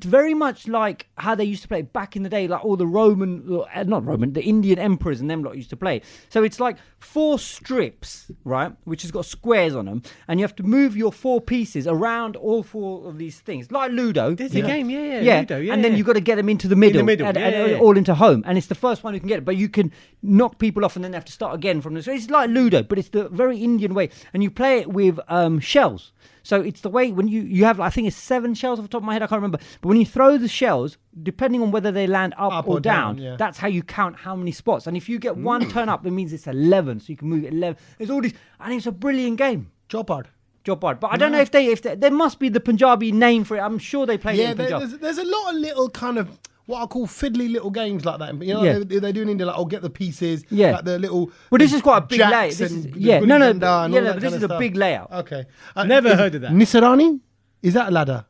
Speaker 3: very much like how they used to play it back in the day, like all the the Indian emperors and them lot used to play. So it's like 4 strips, right, which has got squares on them, and you have to move your 4 pieces around all 4 of these things, like Ludo.
Speaker 2: There's a game, yeah, Ludo, yeah.
Speaker 3: And then you've got to get them into the middle,
Speaker 2: middle,
Speaker 3: and
Speaker 2: yeah.
Speaker 3: all into home, and it's the first one who can get it. But you can knock people off, and then they have to start again from the. So it's like Ludo, but it's the very Indian way, and you play it with shells. So it's the way when you have, I think it's 7 shells off the top of my head, I can't remember. But when you throw the shells, depending on whether they land up or down,
Speaker 1: yeah.
Speaker 3: that's how you count how many spots. And if you get one turn up, it means it's 11. So you can move it 11. There's all these, and it's a brilliant game.
Speaker 1: Chopard.
Speaker 3: But I don't know if there must be the Punjabi name for it. I'm sure they play it in Punjab.
Speaker 1: there's a lot of little kind of what I call fiddly little games like that.
Speaker 3: Yeah.
Speaker 1: They do in India, like, I'll get the pieces,
Speaker 3: Yeah.
Speaker 1: like the little.
Speaker 3: Well, this is quite a big layout.
Speaker 1: jacks
Speaker 3: This
Speaker 1: and
Speaker 3: is,
Speaker 1: the
Speaker 3: yeah,
Speaker 1: gully
Speaker 3: no,
Speaker 1: danda and all
Speaker 3: but
Speaker 1: that
Speaker 3: this
Speaker 1: kind
Speaker 3: is
Speaker 1: of
Speaker 3: a
Speaker 1: stuff.
Speaker 3: big layout.
Speaker 1: Okay.
Speaker 2: Never heard of that.
Speaker 1: Nisarani? Is that a ladder?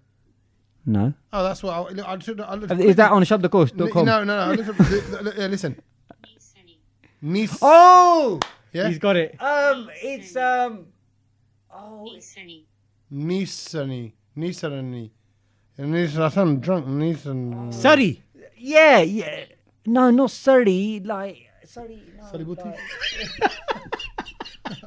Speaker 3: No.
Speaker 1: Oh, that's what I
Speaker 3: Is that on shabdakos.com?
Speaker 1: No. Listen. Nis.
Speaker 3: Oh!
Speaker 1: Yeah.
Speaker 2: He's got it.
Speaker 3: It's
Speaker 1: Nisani. I'm drunk. Nisan.
Speaker 2: Sari.
Speaker 3: yeah. No, not Surrey. Like Surrey. No,
Speaker 1: Saributi.
Speaker 3: like-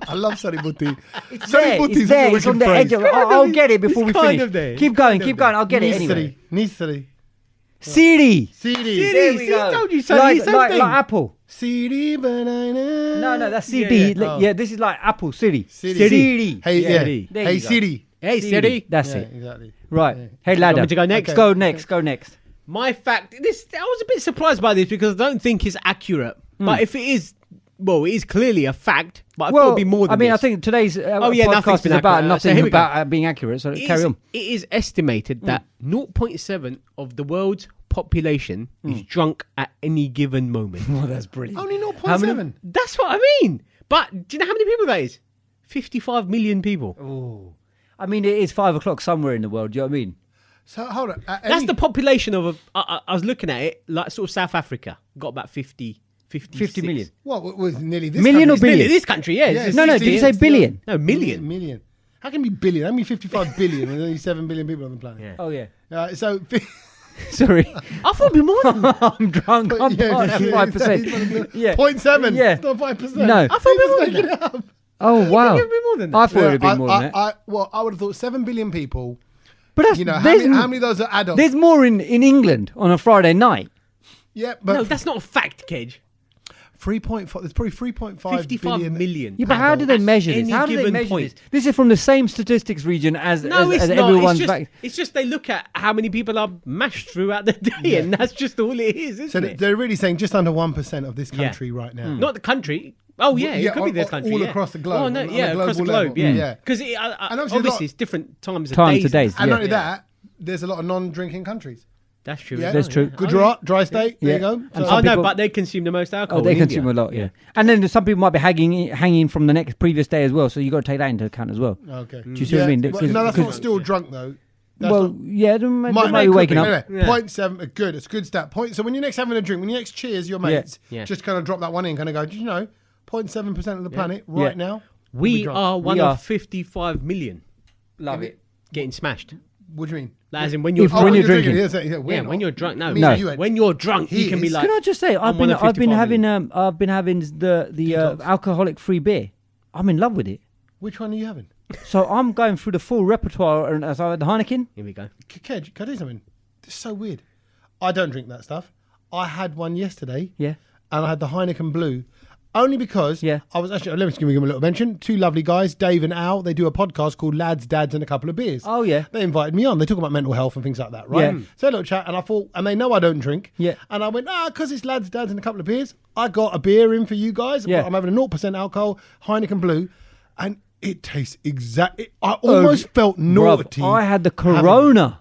Speaker 1: I love Saributi.
Speaker 3: It's there. It's there. It's on the edge of. I'll get it before we
Speaker 2: kind
Speaker 3: finish.
Speaker 2: of there.
Speaker 3: Keep going. I'll get it anyway.
Speaker 1: Nisari.
Speaker 3: Siri.
Speaker 1: CD.
Speaker 3: There we
Speaker 2: See,
Speaker 3: go.
Speaker 2: told you, Surrey, same
Speaker 3: like
Speaker 2: thing.
Speaker 3: Apple.
Speaker 1: CD banana.
Speaker 3: No, that's CD.
Speaker 2: Yeah.
Speaker 3: Yeah, this is like Apple. Siri.
Speaker 1: Siri.
Speaker 3: Siri.
Speaker 1: Hey,
Speaker 2: Yeah.
Speaker 1: yeah.
Speaker 3: There
Speaker 1: Hey,
Speaker 3: you go.
Speaker 1: Siri.
Speaker 2: Hey, Siri.
Speaker 3: That's
Speaker 1: Yeah,
Speaker 3: it.
Speaker 1: exactly.
Speaker 3: Right.
Speaker 1: Yeah.
Speaker 3: Hey, ladder.
Speaker 2: me to go next?
Speaker 1: Okay.
Speaker 3: Go next.
Speaker 2: My fact. I was a bit surprised by this because I don't think it's accurate. But if it is, well, it is clearly a fact. But I thought it'd be more than
Speaker 3: I mean,
Speaker 2: this.
Speaker 3: I think today's
Speaker 2: nothing's
Speaker 3: podcast
Speaker 2: been
Speaker 3: is about
Speaker 2: accurate. So
Speaker 3: nothing
Speaker 2: here we go.
Speaker 3: about being accurate. So carry on.
Speaker 2: It is estimated that 0.7 of the world's population is drunk at any given moment.
Speaker 3: Oh, that's brilliant.
Speaker 1: Only 0.7.
Speaker 2: That's what I mean. But do you know how many people that is? 55 million people.
Speaker 3: Oh. I mean, it is 5 o'clock somewhere in the world. Do you know what I mean?
Speaker 1: So hold on.
Speaker 2: That's the population of I was looking at it, like sort of South Africa. Got about 50
Speaker 3: million.
Speaker 1: What was nearly this
Speaker 3: Million or
Speaker 1: country?
Speaker 3: billion?
Speaker 2: Nearly this country, yeah.
Speaker 1: Yeah,
Speaker 2: It's
Speaker 3: No,
Speaker 2: 60
Speaker 3: did you say billion?
Speaker 2: No, million.
Speaker 1: Million. How can it be billion? How many 55 billion? There's only 7 billion people on the planet.
Speaker 2: Yeah.
Speaker 3: Oh, yeah.
Speaker 1: So.
Speaker 3: Sorry.
Speaker 2: I thought it'd be more than that.
Speaker 3: I'm drunk. I'm part of 5%. Yeah.
Speaker 1: 0.7.
Speaker 3: Yeah.
Speaker 1: It's not 5%.
Speaker 3: No.
Speaker 2: I thought it'd be more than that.
Speaker 1: it up.
Speaker 3: Oh, wow.
Speaker 2: It'd be more than that.
Speaker 3: I thought it would be more than that.
Speaker 1: I would have thought 7 billion people.
Speaker 3: But that's,
Speaker 1: how many of those are adults?
Speaker 3: There's more in England on a Friday night.
Speaker 1: Yeah, but
Speaker 2: No, that's not a fact, Kedge.
Speaker 1: 3.5. There's probably 3.5
Speaker 2: 55
Speaker 1: billion.
Speaker 2: million.
Speaker 3: Yeah, but how do they measure this?
Speaker 2: Any
Speaker 3: How do they
Speaker 2: given
Speaker 3: measure
Speaker 2: point.
Speaker 3: this? This is from the same statistics region as
Speaker 2: No, it's not.
Speaker 3: everyone's
Speaker 2: It's just they look at how many people are mashed throughout the day, and that's just all it is, isn't
Speaker 1: So
Speaker 2: it?
Speaker 1: they're really saying just under 1% of this country right now.
Speaker 2: Not the country. Oh yeah, it could be this country.
Speaker 1: all
Speaker 2: yeah.
Speaker 1: across the globe,
Speaker 2: Oh no,
Speaker 1: on a
Speaker 2: yeah, across the
Speaker 1: global
Speaker 2: globe.
Speaker 1: level.
Speaker 2: Yeah,
Speaker 1: Yeah.
Speaker 2: because
Speaker 1: And obviously
Speaker 2: obviously it's different times of
Speaker 3: days.
Speaker 2: days.
Speaker 1: And
Speaker 3: Yeah.
Speaker 1: not only that, there's a lot of non-drinking countries.
Speaker 2: That's true.
Speaker 1: Yeah,
Speaker 3: That's true.
Speaker 1: Gujarat, dry state. There you go.
Speaker 3: And
Speaker 1: So-
Speaker 3: some
Speaker 2: no,
Speaker 3: people-
Speaker 2: but they consume the most alcohol.
Speaker 3: Oh, they
Speaker 2: in
Speaker 3: consume
Speaker 2: India.
Speaker 3: a lot, yeah. And then some people might be hanging from the next previous day as well, so you got to take that into account as well.
Speaker 1: Okay.
Speaker 3: Do you see what I mean?
Speaker 1: Well, no, that's not still drunk though. That's
Speaker 3: Well,
Speaker 1: not,
Speaker 3: yeah, they might be
Speaker 1: could
Speaker 3: waking up.
Speaker 1: Anyway,
Speaker 2: Yeah.
Speaker 1: 0.7, good. It's a good stat. So when you're next having a drink, when you next cheers your mates,
Speaker 2: Yeah.
Speaker 1: just kind of drop that one in, kind of go, did you know, 0.7% of the planet right now? will be
Speaker 2: We
Speaker 1: drunk.
Speaker 2: are one
Speaker 3: We are.
Speaker 2: of 55 million
Speaker 3: Love it.
Speaker 2: getting smashed.
Speaker 1: What do you mean?
Speaker 2: As in when you're
Speaker 3: If-
Speaker 2: drunk.
Speaker 3: when you're drinking.
Speaker 1: Yes, yeah, we're
Speaker 2: Yeah,
Speaker 1: not.
Speaker 2: when you're drunk. No,
Speaker 1: Me
Speaker 3: No.
Speaker 1: and you ain't.
Speaker 2: when you're drunk,
Speaker 1: He
Speaker 2: you can be
Speaker 1: is.
Speaker 2: like.
Speaker 3: Can I just say, I've
Speaker 2: one
Speaker 3: been
Speaker 2: of 55
Speaker 3: having
Speaker 2: million.
Speaker 3: the
Speaker 1: Detox.
Speaker 3: alcoholic free beer. I'm in love with it.
Speaker 1: Which one are you having?
Speaker 3: So I'm going through the full repertoire, and as I had the Heineken.
Speaker 2: Here we go.
Speaker 1: Kedge, can I do something? This is so weird. I don't drink that stuff. I had one yesterday.
Speaker 3: Yeah.
Speaker 1: And I had the Heineken Blue. Only because
Speaker 3: Yeah.
Speaker 1: I was actually, let me just give them a little mention. Two lovely guys, Dave and Al, they do a podcast called Lads, Dads and a Couple of Beers.
Speaker 3: Oh, yeah.
Speaker 1: They invited me on. They talk about mental health and things like that, right?
Speaker 3: Yeah.
Speaker 1: So a little chat, and I thought, and they know I don't drink.
Speaker 3: Yeah.
Speaker 1: And I went, because it's Lads, Dads and a Couple of Beers, I got a beer in for you guys.
Speaker 3: Yeah.
Speaker 1: I'm having a 0% alcohol, Heineken Blue, and it tastes exactly, I almost felt naughty.
Speaker 3: Bruv, I had the Corona.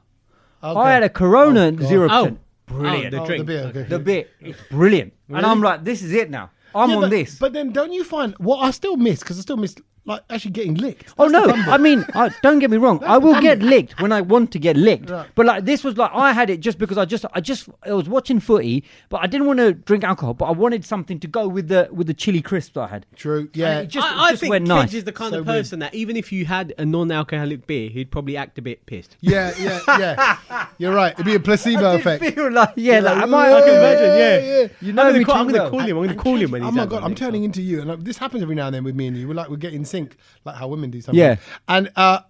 Speaker 1: Okay.
Speaker 3: I had a Corona
Speaker 1: God.
Speaker 3: 0%.
Speaker 2: Brilliant.
Speaker 1: Oh,
Speaker 2: The drink.
Speaker 1: the beer, okay.
Speaker 3: The beer, it's brilliant. And I'm like, this is it now. I'm on
Speaker 1: but,
Speaker 3: this.
Speaker 1: But then don't you find, what I still miss, because I still miss, like, actually getting licked.
Speaker 3: Oh
Speaker 1: That's
Speaker 3: no!
Speaker 1: the fun bit.
Speaker 3: I mean, don't get me wrong. I will get licked when I want to get licked.
Speaker 1: Right.
Speaker 3: But like this was like I had it just because I was watching footy, but I didn't want to drink alcohol. But I wanted something to go with the chili crisps that I had.
Speaker 1: True, yeah.
Speaker 3: And it just,
Speaker 2: I
Speaker 3: it just
Speaker 2: think
Speaker 3: went
Speaker 2: Kedge
Speaker 3: nice.
Speaker 2: is the kind
Speaker 1: So
Speaker 2: of person that even if you had a non-alcoholic beer, he'd probably act a bit pissed.
Speaker 1: Yeah. You're right. It'd be a placebo
Speaker 3: I did
Speaker 1: effect.
Speaker 3: feel like like am
Speaker 2: I can imagine, yeah.
Speaker 3: You know
Speaker 2: I'm
Speaker 3: me
Speaker 2: going
Speaker 3: too
Speaker 2: to
Speaker 3: well.
Speaker 2: call him. I'm going to call him when he's
Speaker 1: Oh my
Speaker 2: had
Speaker 1: god,
Speaker 2: one
Speaker 1: I'm
Speaker 2: next
Speaker 1: turning
Speaker 2: time.
Speaker 1: into you, and this happens every now and then with me and you. We get in sync, like how women do something.
Speaker 3: Yeah.
Speaker 1: And I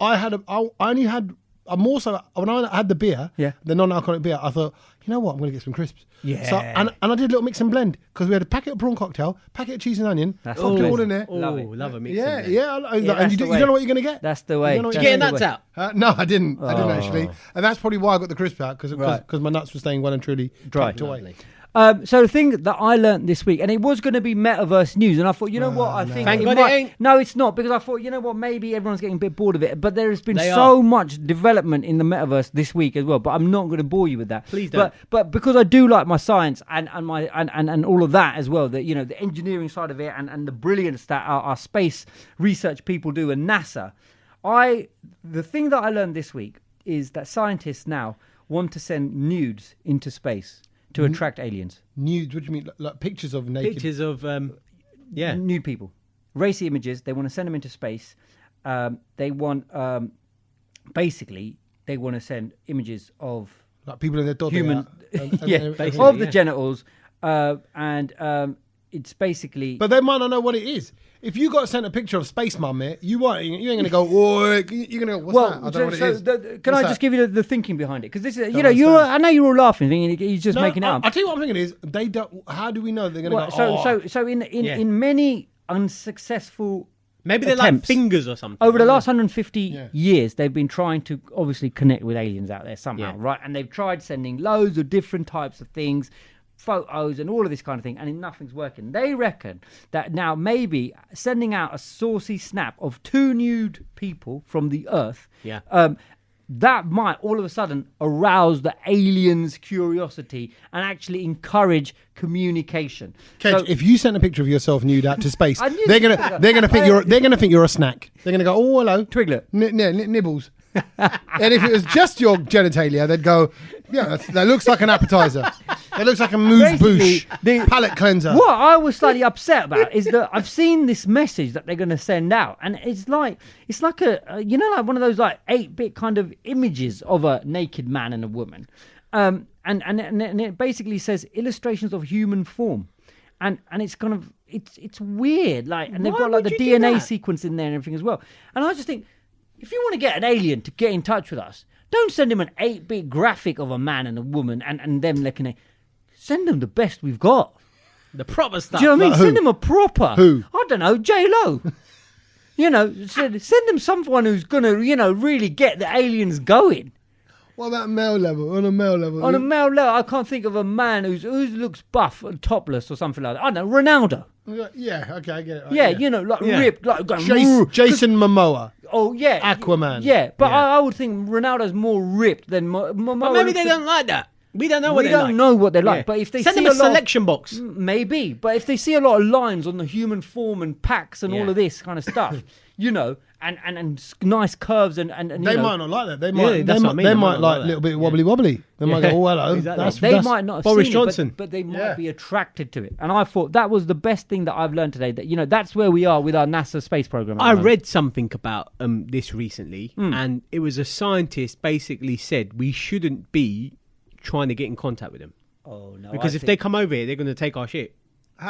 Speaker 1: only had. I'm also when I had the beer,
Speaker 3: Yeah.
Speaker 1: the non-alcoholic beer. I thought, you know what, I'm going to get some crisps.
Speaker 3: Yeah.
Speaker 1: So and I did a little mix and blend because we had a packet of prawn cocktail, packet of cheese and onion,
Speaker 3: That's
Speaker 1: popped it
Speaker 3: the
Speaker 1: all
Speaker 3: best.
Speaker 1: in there.
Speaker 2: Oh,
Speaker 3: Love it.
Speaker 2: love a mix.
Speaker 1: Yeah,
Speaker 2: of them.
Speaker 1: yeah. And
Speaker 3: that's
Speaker 1: you
Speaker 3: the
Speaker 1: don't
Speaker 3: way.
Speaker 1: know what you're going to get.
Speaker 3: That's the way.
Speaker 1: You don't know what
Speaker 2: Did
Speaker 1: you're
Speaker 2: you get
Speaker 1: gonna
Speaker 2: your nuts
Speaker 1: get.
Speaker 2: out?
Speaker 1: No, I didn't. I didn't
Speaker 3: Oh.
Speaker 1: actually, and that's probably why I got the crisp out because
Speaker 3: Right.
Speaker 1: my nuts were staying well and truly
Speaker 3: Dry.
Speaker 1: tucked away.
Speaker 2: Lovely.
Speaker 3: So the thing that I learned this week, and it was going to be metaverse news, and I thought, you know what, I think
Speaker 2: Thank
Speaker 3: it
Speaker 2: God
Speaker 3: might,
Speaker 2: it ain't.
Speaker 3: No, it's not, because I thought, you know what, maybe everyone's getting a bit bored of it, but there has been
Speaker 2: They
Speaker 3: so
Speaker 2: are.
Speaker 3: much development in the metaverse this week as well. But I'm not going to bore you with that.
Speaker 2: Please don't.
Speaker 3: But because I do like my science and my and all of that as well, that the engineering side of it and the brilliance that our space research people do and NASA, the thing that I learned this week is that scientists now want to send nudes into space to attract aliens.
Speaker 1: Nudes? What do you mean? Like pictures of naked?
Speaker 2: Pictures of, yeah.
Speaker 3: Nude people, racy images. They want to send them into space. They want basically they want to send images of
Speaker 1: Like people in their dog.
Speaker 3: human,
Speaker 2: basically,
Speaker 3: of the
Speaker 2: yeah.
Speaker 3: genitals, and it's basically.
Speaker 1: But they might not know what it is. If you got sent a picture of Space Mum, mate, you ain't going to go, oh, you're going to go, what's that? I don't know what it is.
Speaker 3: Can
Speaker 1: What's
Speaker 3: I just
Speaker 1: that?
Speaker 3: give you the thinking behind it? Because this is,
Speaker 1: Don't
Speaker 3: I know you're all laughing, thinking he's just
Speaker 1: No,
Speaker 3: making it up.
Speaker 1: I'll tell you what I'm thinking is, they don't, how do we know they're going to
Speaker 3: Well,
Speaker 1: go,
Speaker 3: so in
Speaker 2: Yeah.
Speaker 3: in many unsuccessful
Speaker 2: Maybe they're like
Speaker 3: attempts.
Speaker 2: fingers or something.
Speaker 3: Over the last 150
Speaker 1: Yeah.
Speaker 3: years, they've been trying to obviously connect with aliens out there somehow,
Speaker 2: Yeah.
Speaker 3: right? And they've tried sending loads of different types of things, photos and all of this kind of thing, and nothing's working. They reckon that now maybe sending out a saucy snap of 2 nude people from the Earth,
Speaker 2: Yeah.
Speaker 3: that might all of a sudden arouse the aliens' curiosity and actually encourage communication.
Speaker 1: Kedge,
Speaker 3: So-
Speaker 1: if you sent a picture of yourself nude out to space,
Speaker 3: I knew
Speaker 1: they're
Speaker 3: you
Speaker 1: gonna
Speaker 3: said that.
Speaker 1: they're gonna think you're a snack. They're gonna go, oh hello,
Speaker 3: Twiglet.
Speaker 1: nibbles. And if it was just your genitalia, they'd go, yeah, that looks like an appetizer. It looks like a mousse bouche palate cleanser.
Speaker 3: What I was slightly upset about is that I've seen this message that they're going to send out, and it's like a like one of those like 8-bit kind of images of a naked man and a woman, and it basically says illustrations of human form, and it's kind of it's weird, like, and they've got like the DNA sequence in there and everything as well, and I just think, if you want to get an alien to get in touch with us, don't send him an 8-bit graphic of a man and a woman and them looking at. Send them the best we've got.
Speaker 2: The proper stuff.
Speaker 3: Do you know what I mean? Send them a proper.
Speaker 1: Who?
Speaker 3: I don't know, J-Lo. Send them someone who's going to, really get the aliens going.
Speaker 1: What about male level? On a male level?
Speaker 3: On a male level, I can't think of a man who looks buff and topless or something like that. I don't know, Ronaldo.
Speaker 1: Yeah, okay, I get it.
Speaker 3: Ripped, like going...
Speaker 1: Jason Momoa.
Speaker 3: Oh, yeah.
Speaker 1: Aquaman.
Speaker 3: Yeah, but I would think Ronaldo's more ripped than Momoa.
Speaker 2: But maybe they don't like that. We don't know what they're like.
Speaker 3: We don't know what they're like. But if they
Speaker 2: send
Speaker 3: see
Speaker 2: them a selection box.
Speaker 3: Maybe. But if they see a lot of lines on the human form and packs and all of this kind of stuff, and nice curves and
Speaker 1: they might not like that. They might.
Speaker 2: Yeah,
Speaker 1: they might like a little bit wobbly. They might go, oh hello.
Speaker 2: Exactly.
Speaker 3: They might not have
Speaker 2: Boris
Speaker 3: seen
Speaker 2: Johnson.
Speaker 3: it, but they might be attracted to it. And I thought that was the best thing that I've learned today. That that's where we are with our NASA space program.
Speaker 2: I read something about this recently, and it was a scientist basically said we shouldn't be trying to get in contact with them.
Speaker 3: Oh no!
Speaker 2: Because if they come over here, they're going to take our shit.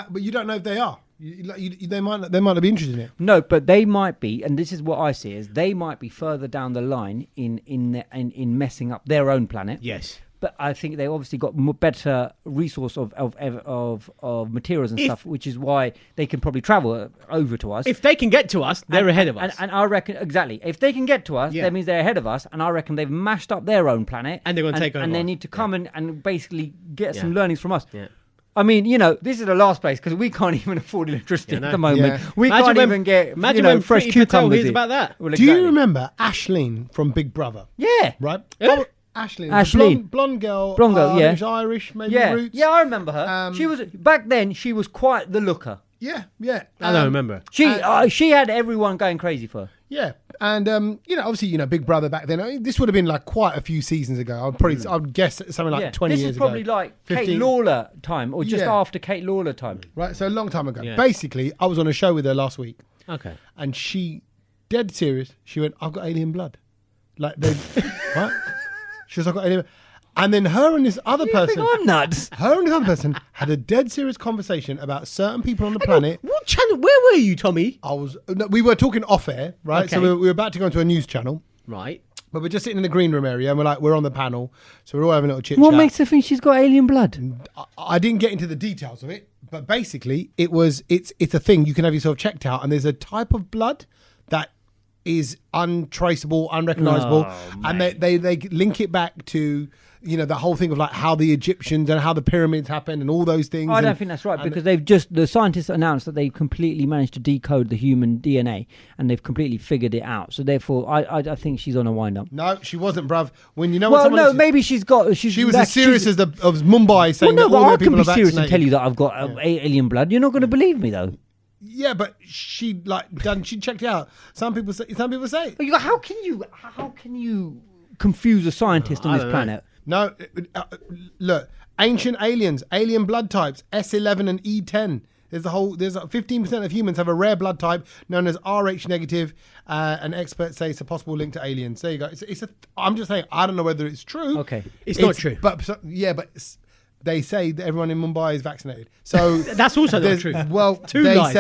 Speaker 1: But you don't know if they are. They might not be interested in it.
Speaker 3: No, but they might be, and this is what I see is they might be further down the line in messing up their own planet.
Speaker 2: Yes.
Speaker 3: But I think they obviously got better resource of materials and stuff, which is why they can probably travel over to us.
Speaker 2: If they can get to us, they're ahead of us.
Speaker 3: And I reckon, exactly, if they can get to us, that means they're ahead of us. And I reckon they've mashed up their own planet.
Speaker 2: And they're going to take over.
Speaker 3: And they need to come and basically get some learnings from us.
Speaker 2: Yeah.
Speaker 3: I mean, this is the last place because we can't even afford electricity at the moment.
Speaker 1: Yeah.
Speaker 3: We can't even get fresh cucumbers.
Speaker 2: About that.
Speaker 3: Well,
Speaker 1: Do you remember Aisling from Big Brother?
Speaker 3: Yeah.
Speaker 1: Right?
Speaker 2: Yeah.
Speaker 1: Aisling. Blonde girl.
Speaker 3: Yeah.
Speaker 1: She's Irish, maybe roots.
Speaker 3: Yeah, I remember her. She was back then. She was quite the looker.
Speaker 1: Yeah.
Speaker 2: I don't remember.
Speaker 3: She had everyone going crazy for her.
Speaker 1: Yeah, and obviously, Big Brother back then. I mean, this would have been like quite a few seasons ago. I'd guess something like 20 years ago.
Speaker 3: This is probably like 15. Kate Lawler time, or just after Kate Lawler time.
Speaker 1: Right, so a long time ago.
Speaker 2: Yeah.
Speaker 1: Basically, I was on a show with her last week.
Speaker 2: Okay.
Speaker 1: And she, dead serious, she went, "I've got alien blood." Like, what? She was like, "I've got alien." And then her and this other person,
Speaker 3: I'm nuts.
Speaker 1: Her and this other person had a dead serious conversation about certain people on the planet.
Speaker 2: What channel? Where were you, Tommy?
Speaker 1: We were talking off air, right?
Speaker 2: Okay.
Speaker 1: So we were about to go into a news channel.
Speaker 2: Right.
Speaker 1: But we're just sitting in the green room area and we're on the panel. So we're all having a little chit chat.
Speaker 3: What makes her think she's got alien blood?
Speaker 1: I didn't get into the details of it, but basically it's a thing you can have yourself checked out, and there's a type of blood that is untraceable, unrecognizable, and they link it back to the whole thing of like how the Egyptians and how the pyramids happened and all those things.
Speaker 3: I don't think that's right, because the scientists announced that they completely managed to decode the human DNA and they've completely figured it out. So therefore, I think she's on a wind up.
Speaker 1: No, she wasn't, bruv. When
Speaker 3: maybe she was
Speaker 1: as serious as Mumbai saying that all their people are vaccinated.
Speaker 3: I can be serious and tell you that I've got alien blood. You're not going to believe me though.
Speaker 1: Yeah, but she checked it out. Some people say.
Speaker 3: How can you confuse a scientist on this planet?
Speaker 1: No, look, ancient aliens, alien blood types, S11 and E10. There's 15% of humans have a rare blood type known as Rh negative, and experts say it's a possible link to aliens. There you go. I'm just saying, I don't know whether it's true.
Speaker 3: Okay,
Speaker 2: it's not true.
Speaker 1: But they say that everyone in Mumbai is vaccinated. So
Speaker 2: that's also not true.
Speaker 1: Well,
Speaker 2: two lies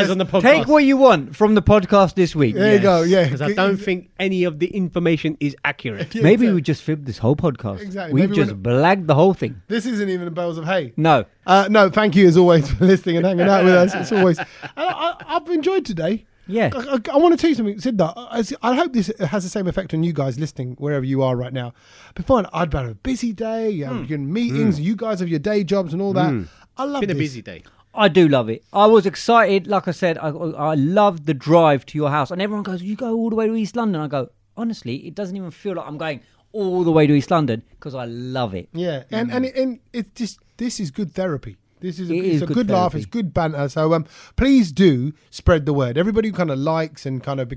Speaker 2: on the podcast.
Speaker 3: Take what you want from the podcast this week.
Speaker 1: There you go. Yeah,
Speaker 2: because I don't think any of the information is accurate.
Speaker 1: Yeah,
Speaker 3: maybe we just fibbed this whole podcast.
Speaker 1: Exactly.
Speaker 3: We've just blagged the whole thing.
Speaker 1: This isn't even bells of hay.
Speaker 3: No.
Speaker 1: No. Thank you as always for listening and hanging out with us. It's always. I've enjoyed today.
Speaker 3: Yeah.
Speaker 1: I want to tell you something, Siddha. I hope this has the same effect on you guys listening wherever you are right now. But fine, I'd have a busy day, you're in meetings, you guys have your day jobs and all that. I love
Speaker 2: Been
Speaker 1: this.
Speaker 2: a busy day.
Speaker 3: I do love it. I was excited. Like I said, I loved the drive to your house. And everyone goes, you go all the way to East London. I go, honestly, it doesn't even feel like I'm going all the way to East London because I love it.
Speaker 1: Yeah, and it's just, this is good therapy. It's a good
Speaker 3: therapy.
Speaker 1: laugh. It's good banter. So please do spread the word. Everybody who kind of likes and kind of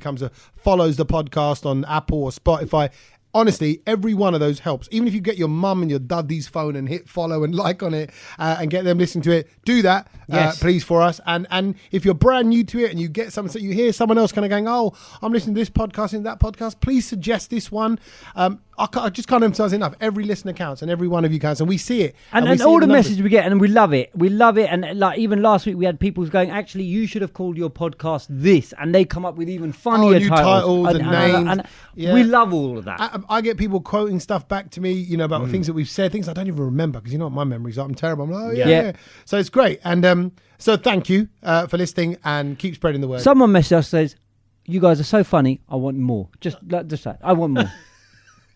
Speaker 1: follows the podcast on Apple or Spotify, honestly, every one of those helps. Even if you get your mum and your daddy's phone and hit follow and like on it and get them listening to it, do that, please, for us. And if you're brand new to it and you get something, so you hear someone else kind of going, oh, I'm listening to this podcast and that podcast, please suggest this one. I just can't emphasize enough. Every listener counts and every one of you counts, and we see it.
Speaker 3: And all the messages we get, and we love it. We love it. And like even last week, we had people going, actually, you should have called your podcast this. And they come up with even funnier
Speaker 1: new titles and names.
Speaker 3: And we love all of that.
Speaker 1: I get people quoting stuff back to me, about things that we've said, things I don't even remember, because you know what my memory's like. I'm terrible. I'm like, oh, yeah. So it's great. And so thank you for listening, and keep spreading the word.
Speaker 3: Someone messaged us, says, you guys are so funny. I want more. Just that. I want more.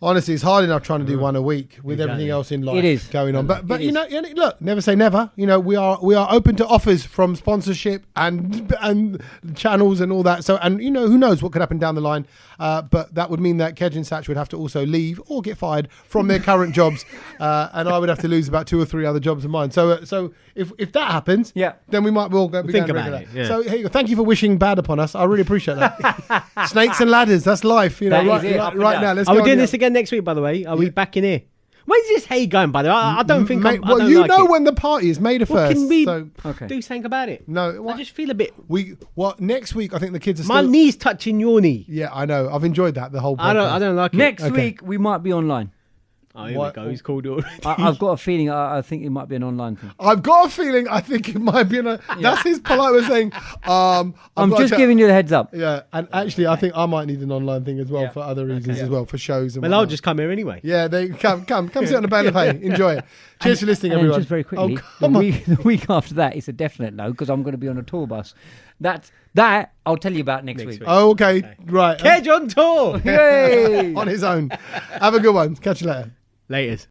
Speaker 1: Honestly, it's hard enough trying to do one a week with everything else in life going on. But look, never say never. We are open to offers from sponsorship and channels and all that. So, and who knows what could happen down the line. But that would mean that Kedge and Satch would have to also leave or get fired from their current jobs, and I would have to lose about 2 or 3 other jobs of mine. So if that happens, then we might well go
Speaker 2: think about it. Yeah.
Speaker 1: So here you go. Thank you for wishing bad upon us. I really appreciate that. Snakes and ladders, that's life. Right now. Let's
Speaker 2: Are
Speaker 1: go
Speaker 2: we doing
Speaker 1: on
Speaker 2: this again next week, by the way? Are we back in here? When's this hay going, by the way? I don't think I don't
Speaker 1: you
Speaker 2: like
Speaker 1: know
Speaker 2: it.
Speaker 1: when the party is May the 1st.
Speaker 2: Can we
Speaker 1: so
Speaker 2: do something about it?
Speaker 1: No.
Speaker 2: I just feel a bit...
Speaker 1: Next week, I think the kids are
Speaker 2: My
Speaker 1: still...
Speaker 2: knee's touching your knee.
Speaker 1: Yeah, I know. I've enjoyed that, the whole podcast.
Speaker 2: I don't like it.
Speaker 3: Next week, we might be online.
Speaker 2: Oh, here we go. He's called it already.
Speaker 3: I've got a feeling I think it might be an online thing.
Speaker 1: I've got a feeling I think it might be That's his polite way of saying,
Speaker 3: I'm just giving you the heads up.
Speaker 1: Yeah, and actually, I think I might need an online thing as well for other reasons as well, for shows and
Speaker 2: Well, I'll just come here anyway.
Speaker 1: Yeah, they come sit on the bale of hay. Enjoy it. Cheers for listening, everyone.
Speaker 3: Just very quickly, the week after that, it's a definite no, because I'm going to be on a tour bus. That I'll tell you about next week.
Speaker 1: Oh, okay. Right.
Speaker 2: Kedge on tour.
Speaker 3: Yay!
Speaker 1: On his own. Have a good one. Catch you later.
Speaker 2: Laters.